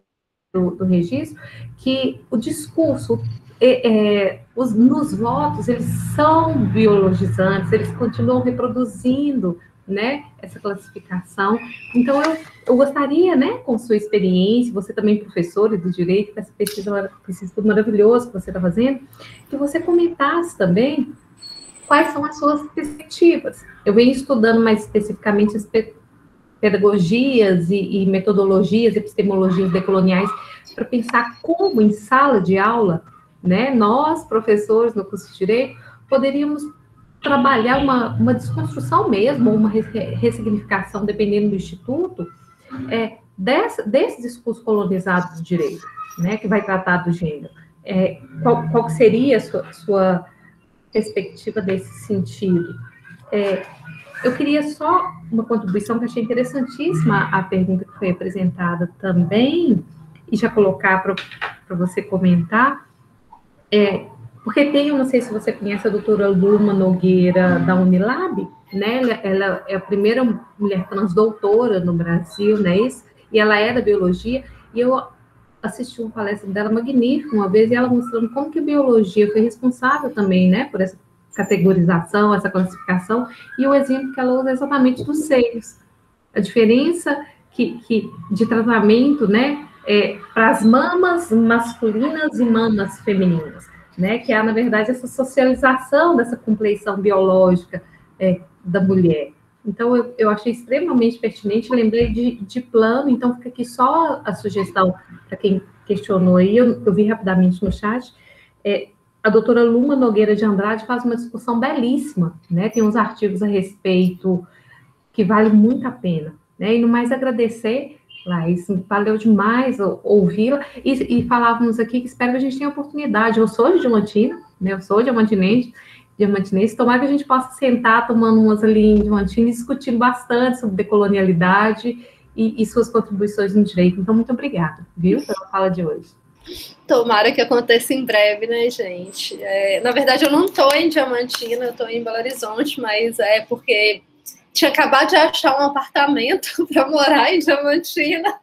do registro, que o discurso nos votos, eles são biologizantes, eles continuam reproduzindo, né, essa classificação. Então, eu gostaria, né, com sua experiência, você também professora do direito, com essa pesquisa, esse estudo maravilhoso que você está fazendo, que você comentasse também quais são as suas perspectivas. Eu venho estudando mais especificamente as pedagogias e metodologias, epistemologias decoloniais, para pensar como, em sala de aula, né, nós, professores no curso de Direito, poderíamos trabalhar uma desconstrução mesmo, uma ressignificação, dependendo do instituto, desse discurso colonizado do direito, né, que vai tratar do gênero. Qual seria a sua perspectiva desse sentido? Eu queria só uma contribuição que eu achei interessantíssima, a pergunta que foi apresentada também, e já colocar para você comentar, porque eu não sei se você conhece a doutora Luma Nogueira, da Unilab, né? Ela é a primeira mulher transdoutora no Brasil, né? E ela é da biologia, e eu assisti uma palestra dela magnífica uma vez, e ela mostrando como que a biologia foi responsável também, né, por essa categorização, essa classificação, e o exemplo que ela usa é exatamente dos seios. A diferença de tratamento, né, para as mamas masculinas e mamas femininas, né, que há, na verdade, essa socialização dessa compleição biológica da mulher. Então, eu achei extremamente pertinente, lembrei de plano, então fica aqui só a sugestão para quem questionou aí, eu vi rapidamente no chat, a doutora Luma Nogueira de Andrade faz uma discussão belíssima, né? Tem uns artigos a respeito que vale muito a pena, né? E no mais agradecer, Laís, valeu demais ouvi-la, e falávamos aqui que espero que a gente tenha oportunidade. Eu sou de Diamantina, né? Eu sou diamantinense, tomara que a gente possa sentar tomando umas ali em Diamantina e discutindo bastante sobre decolonialidade e suas contribuições no direito. Então, muito obrigada, viu, pela fala de hoje. Tomara que aconteça em breve, né, gente? Na verdade, eu não estou em Diamantina, eu estou em Belo Horizonte, mas é porque tinha acabado de achar um apartamento para morar em Diamantina,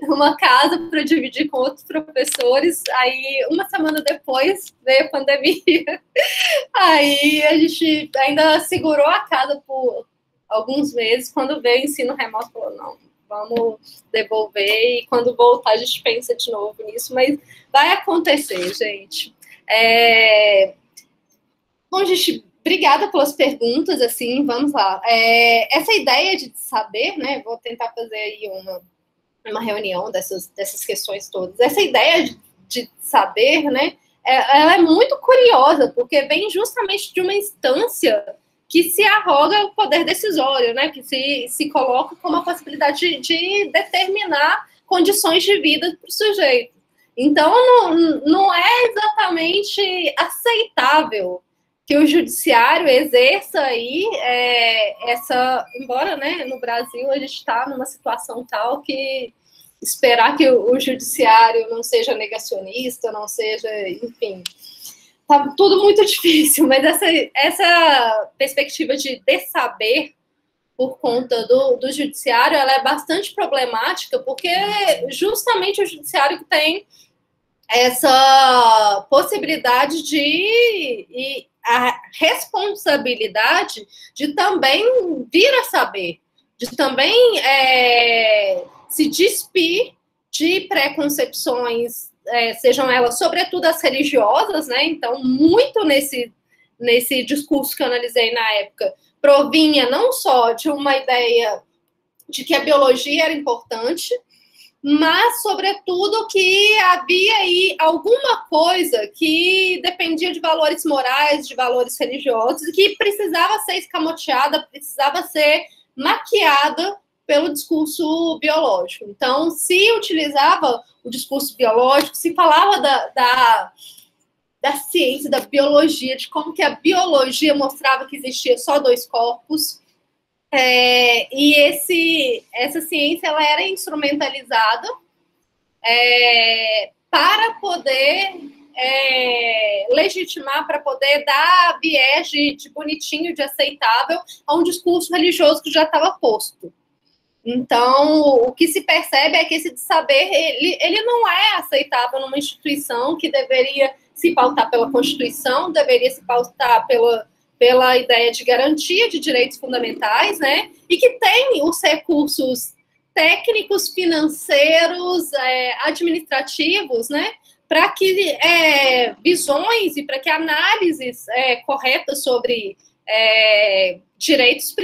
uma casa para dividir com outros professores. Aí, uma semana depois, veio a pandemia. Aí, a gente ainda segurou a casa por alguns meses. Quando veio o ensino remoto, falou, não, vamos devolver, e quando voltar a gente pensa de novo nisso, mas vai acontecer, gente. Bom, gente, obrigada pelas perguntas, assim, vamos lá. Essa ideia de saber, né, vou tentar fazer aí uma reunião dessas questões todas. Essa ideia de saber, né, ela é muito curiosa, porque vem justamente de uma instância que se arroga o poder decisório, né? Que se coloca como a possibilidade de determinar condições de vida para o sujeito. Então, não é exatamente aceitável que o judiciário exerça aí embora, né, no Brasil a gente está numa situação tal que esperar que o judiciário não seja negacionista, não seja, enfim, tá tudo muito difícil, mas essa perspectiva de dessaber por conta do judiciário, ela é bastante problemática, porque justamente o judiciário que tem essa possibilidade e a responsabilidade de também vir a saber, de também se despir de preconcepções, sejam elas, sobretudo, as religiosas, né? Então, muito nesse discurso que eu analisei na época, provinha não só de uma ideia de que a biologia era importante, mas, sobretudo, que havia aí alguma coisa que dependia de valores morais, de valores religiosos, que precisava ser escamoteada, precisava ser maquiada pelo discurso biológico. Então, se utilizava o discurso biológico, se falava da ciência, da biologia, de como que a biologia mostrava que existia só 2 corpos, e essa ciência ela era instrumentalizada para poder legitimar, para poder dar viés de bonitinho, de aceitável a um discurso religioso que já estava posto. Então, o que se percebe é que esse saber, ele não é aceitável numa instituição que deveria se pautar pela Constituição, deveria se pautar pela ideia de garantia de direitos fundamentais, né? E que tem os recursos técnicos, financeiros, administrativos, né? Para que visões e para que análises corretas sobre direitos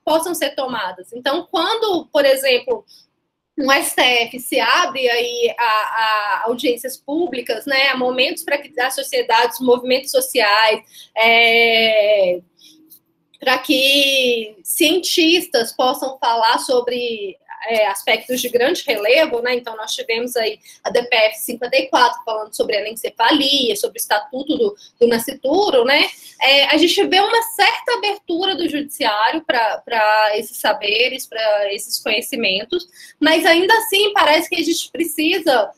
possam ser tomadas. Então, quando, por exemplo, no STF se abre aí a audiências públicas, né, a momentos para que as sociedades, movimentos sociais, para que cientistas possam falar sobre aspectos de grande relevo, né? Então, nós tivemos aí a DPF 54 falando sobre a anencefalia, sobre o estatuto do nascituro, né? A gente vê uma certa abertura do judiciário para esses saberes, para esses conhecimentos, mas ainda assim parece que a gente precisa,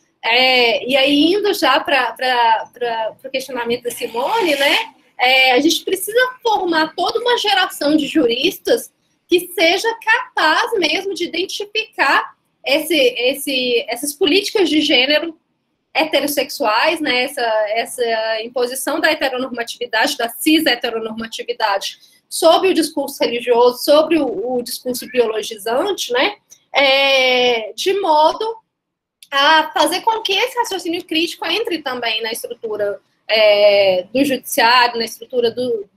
e aí indo já para o questionamento da Simone, né? A gente precisa formar toda uma geração de juristas que seja capaz mesmo de identificar essas políticas de gênero heterossexuais, né, essa imposição da heteronormatividade, da cis-heteronormatividade sobre o discurso religioso, sobre o discurso biologizante, né, de modo a fazer com que esse raciocínio crítico entre também na estrutura do judiciário, na estrutura do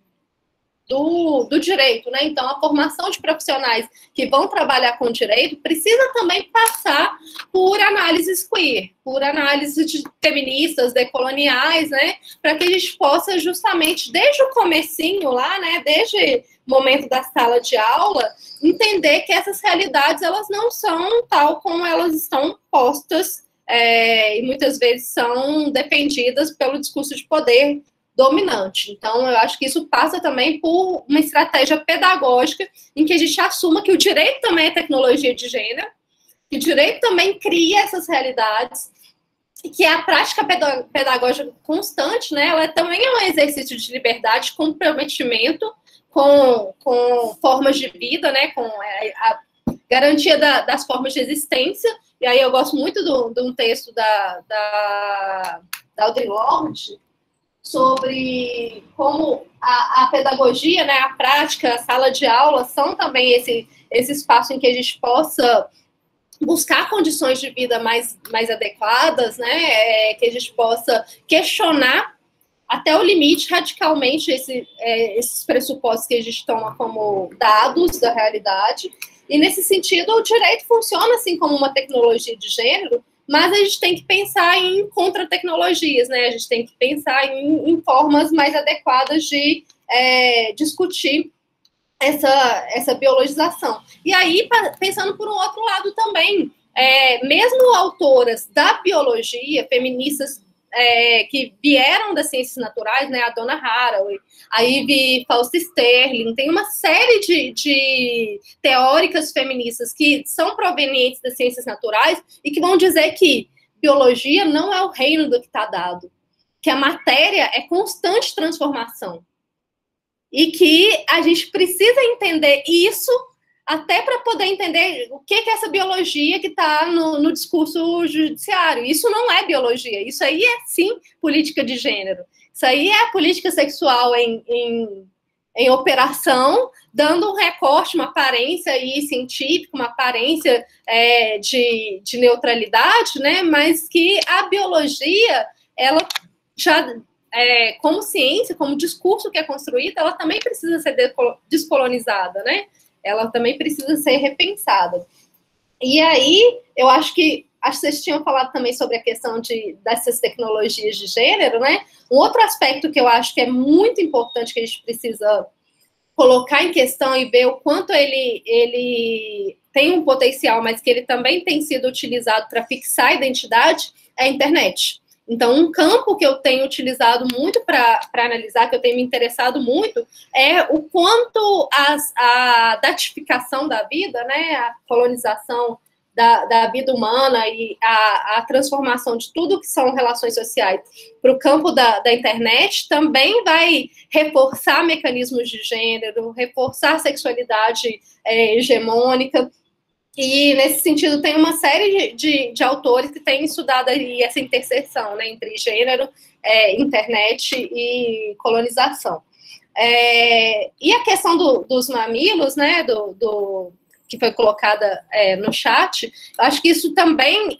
direito, né? Então, a formação de profissionais que vão trabalhar com direito precisa também passar por análises queer, por análises feministas, decoloniais, né? Para que a gente possa justamente, desde o comecinho lá, né? Desde o momento da sala de aula, entender que essas realidades, elas não são tal como elas estão postas e muitas vezes são defendidas pelo discurso de poder dominante. Então, eu acho que isso passa também por uma estratégia pedagógica em que a gente assuma que o direito também é tecnologia de gênero, que o direito também cria essas realidades, e que a prática pedagógica constante, né, ela também é um exercício de liberdade, comprometimento com formas de vida, né, com a garantia das formas de existência. E aí eu gosto muito de um texto da Audre Lorde, sobre como a pedagogia, né, a prática, a sala de aula são também esse espaço em que a gente possa buscar condições de vida mais adequadas, né, que a gente possa questionar até o limite radicalmente esses pressupostos que a gente toma como dados da realidade. E nesse sentido, o direito funciona assim como uma tecnologia de gênero, mas a gente tem que pensar em contra-tecnologias, né? A gente tem que pensar em formas mais adequadas de discutir essa biologização. E aí, pensando por um outro lado também, mesmo autoras da biologia, feministas que vieram das ciências naturais, né, a Donna Haraway, a Eve Fausto Sterling, tem uma série de teóricas feministas que são provenientes das ciências naturais e que vão dizer que biologia não é o reino do que está dado, que a matéria é constante transformação e que a gente precisa entender isso até para poder entender o que é essa biologia que está no discurso judiciário. Isso não é biologia, isso aí é, sim, política de gênero. Isso aí é a política sexual em operação, dando um recorte, uma aparência aí científica, uma aparência de neutralidade, né? Mas que a biologia, ela já... como ciência, como discurso que é construído, ela também precisa ser descolonizada, né? Ela também precisa ser repensada. E aí, eu acho que vocês tinham falado também sobre a questão dessas tecnologias de gênero, né? Um outro aspecto que eu acho que é muito importante, que a gente precisa colocar em questão e ver o quanto ele tem um potencial, mas que ele também tem sido utilizado para fixar a identidade, é a internet. Então, um campo que eu tenho utilizado muito para analisar, que eu tenho me interessado muito, é o quanto a datificação da vida, né, a colonização da vida humana e a transformação de tudo que são relações sociais para o campo da internet também vai reforçar mecanismos de gênero, reforçar a sexualidade hegemônica. E, nesse sentido, tem uma série de autores que têm estudado aí essa interseção, né, entre gênero, internet e colonização. E a questão dos mamilos, né, que foi colocada no chat, eu acho que isso também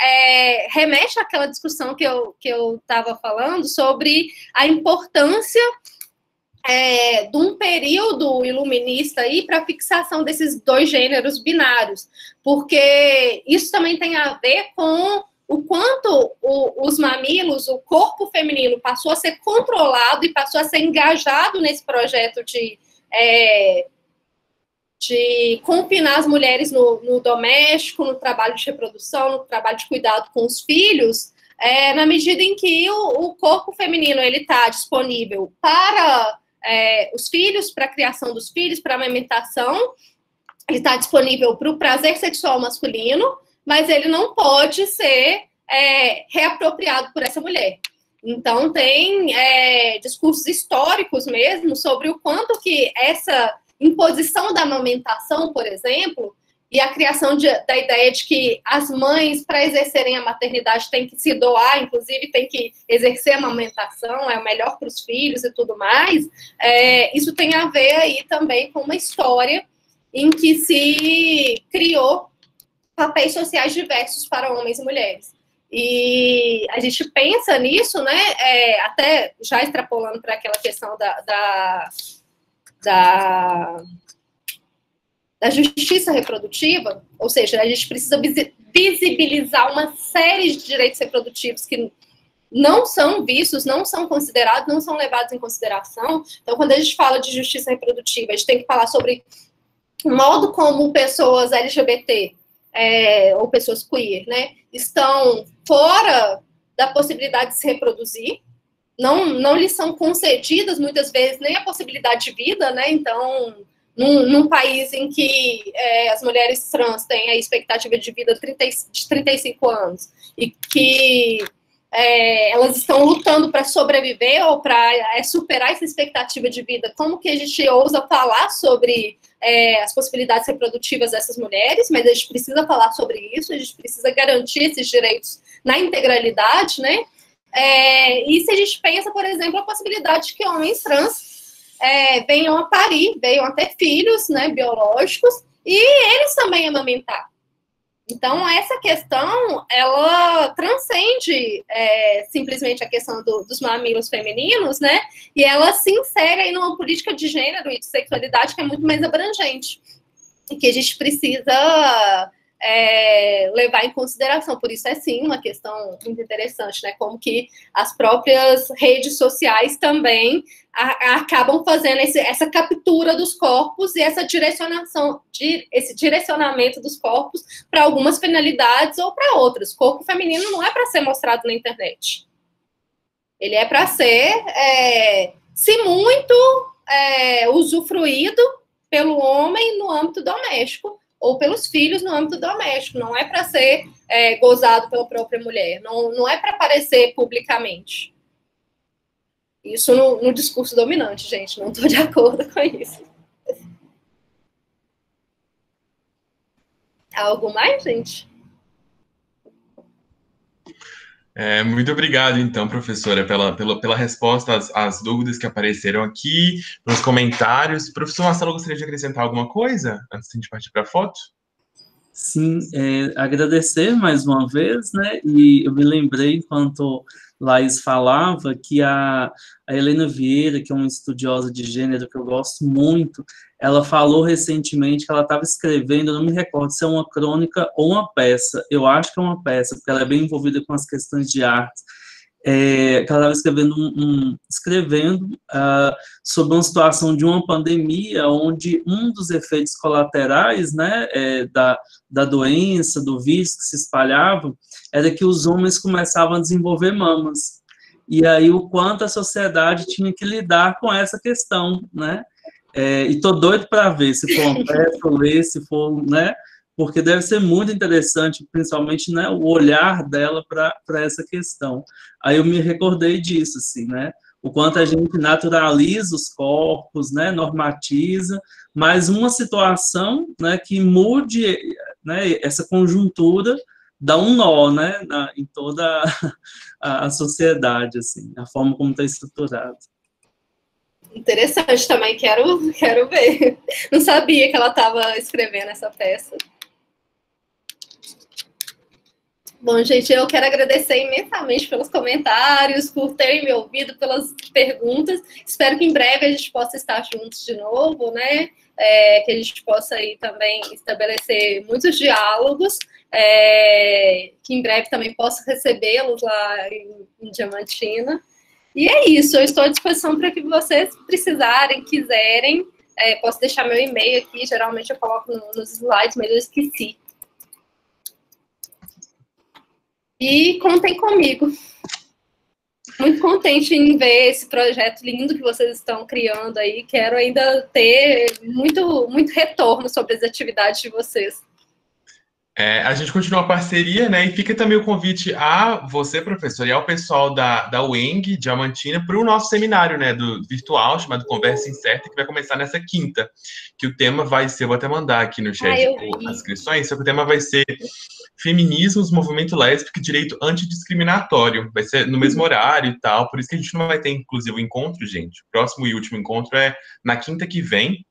remete àquela discussão que eu estava falando sobre a importância de um período iluminista aí para a fixação desses dois gêneros binários, porque isso também tem a ver com o quanto os mamilos, o corpo feminino passou a ser controlado e passou a ser engajado nesse projeto de confinar as mulheres no doméstico, no trabalho de reprodução, no trabalho de cuidado com os filhos, na medida em que o corpo feminino ele está disponível para os filhos, para a criação dos filhos, para a amamentação, ele está disponível para o prazer sexual masculino, mas ele não pode ser reapropriado por essa mulher. Então, tem discursos históricos mesmo sobre o quanto que essa imposição da amamentação, por exemplo, e a criação da ideia de que as mães, para exercerem a maternidade, têm que se doar, inclusive têm que exercer a amamentação, é o melhor para os filhos e tudo mais, isso tem a ver aí também com uma história em que se criou papéis sociais diversos para homens e mulheres. E a gente pensa nisso, né, até já extrapolando para aquela questão da justiça reprodutiva, ou seja, a gente precisa visibilizar uma série de direitos reprodutivos que não são vistos, não são considerados, não são levados em consideração. Então, quando a gente fala de justiça reprodutiva, a gente tem que falar sobre o modo como pessoas LGBT ou pessoas queer, né, estão fora da possibilidade de se reproduzir, não lhes são concedidas, muitas vezes, nem a possibilidade de vida, né, então... Num país em que as mulheres trans têm a expectativa de vida de 35 anos e que elas estão lutando para sobreviver ou para superar essa expectativa de vida, como que a gente ousa falar sobre as possibilidades reprodutivas dessas mulheres? Mas a gente precisa falar sobre isso, a gente precisa garantir esses direitos na integralidade, né? E se a gente pensa, por exemplo, a possibilidade de que homens trans venham a parir, venham a ter filhos, né, biológicos, e eles também amamentar. Então, essa questão, ela transcende simplesmente a questão dos mamilos femininos, né, e ela se insere aí numa política de gênero e de sexualidade que é muito mais abrangente, e que a gente precisa levar em consideração. Por isso é sim uma questão muito interessante, né? Como que as próprias redes sociais também acabam fazendo essa captura dos corpos e esse direcionamento dos corpos para algumas finalidades ou para outras. Corpo feminino não é para ser mostrado na internet. Ele é para ser, se muito, usufruído pelo homem no âmbito doméstico ou pelos filhos no âmbito doméstico. Não é para ser gozado pela própria mulher. Não é para aparecer publicamente. Isso no discurso dominante, gente. Não estou de acordo com isso. Algo mais, gente? Muito obrigado, então, professora, pela resposta às dúvidas que apareceram aqui, nos comentários. Professor Marcelo, gostaria de acrescentar alguma coisa antes de a gente partir para a foto? Sim, agradecer mais uma vez, né? E eu me lembrei, enquanto Laís falava, que a Helena Vieira, que é uma estudiosa de gênero que eu gosto muito, ela falou recentemente que ela estava escrevendo, eu não me recordo se é uma crônica ou uma peça, eu acho que é uma peça, porque ela é bem envolvida com as questões de arte, que ela estava escrevendo sobre uma situação de uma pandemia, onde um dos efeitos colaterais, né, da doença, do vírus que se espalhava, era que os homens começavam a desenvolver mamas. E aí o quanto a sociedade tinha que lidar com essa questão, né? E tô doido para ver se for uma peça, ler, se for, né? Porque deve ser muito interessante, principalmente, né, o olhar dela para essa questão. Aí eu me recordei disso, assim, né? O quanto a gente naturaliza os corpos, né, normatiza, mas uma situação, né, que mude, né, essa conjuntura dá um nó, né, em toda a sociedade, assim, a forma como está estruturado. Interessante também, quero ver. Não sabia que ela estava escrevendo essa peça. Bom, gente, eu quero agradecer imensamente pelos comentários, por terem me ouvido, pelas perguntas. Espero que em breve a gente possa estar juntos de novo, né? Que a gente possa aí também estabelecer muitos diálogos, que em breve também possa recebê-los lá em Diamantina. E é isso, eu estou à disposição para que vocês precisarem, quiserem. Posso deixar meu e-mail aqui, geralmente eu coloco nos slides, mas eu esqueci. E contem comigo. Muito contente em ver esse projeto lindo que vocês estão criando aí. Quero ainda ter muito, muito retorno sobre as atividades de vocês. A gente continua a parceria, né? E fica também o convite a você, professor, e ao pessoal da UENG Diamantina para o nosso seminário, né? Do virtual, chamado Conversa Incerta, que vai começar nessa quinta. Que o tema vai ser, vou até mandar aqui no chat as inscrições, só que o tema vai ser Feminismos, Movimento Lésbico e Direito Antidiscriminatório. Vai ser no mesmo horário e tal, por isso que a gente não vai ter, inclusive, o encontro, gente. O próximo e último encontro é na quinta que vem,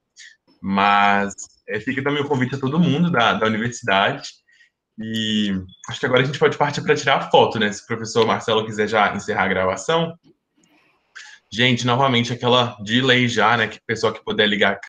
mas fica também o convite a todo mundo da universidade. E acho que agora a gente pode partir para tirar a foto, né? Se o professor Marcelo quiser já encerrar a gravação. Gente, novamente, aquela delay já, né? Que o pessoal que puder ligar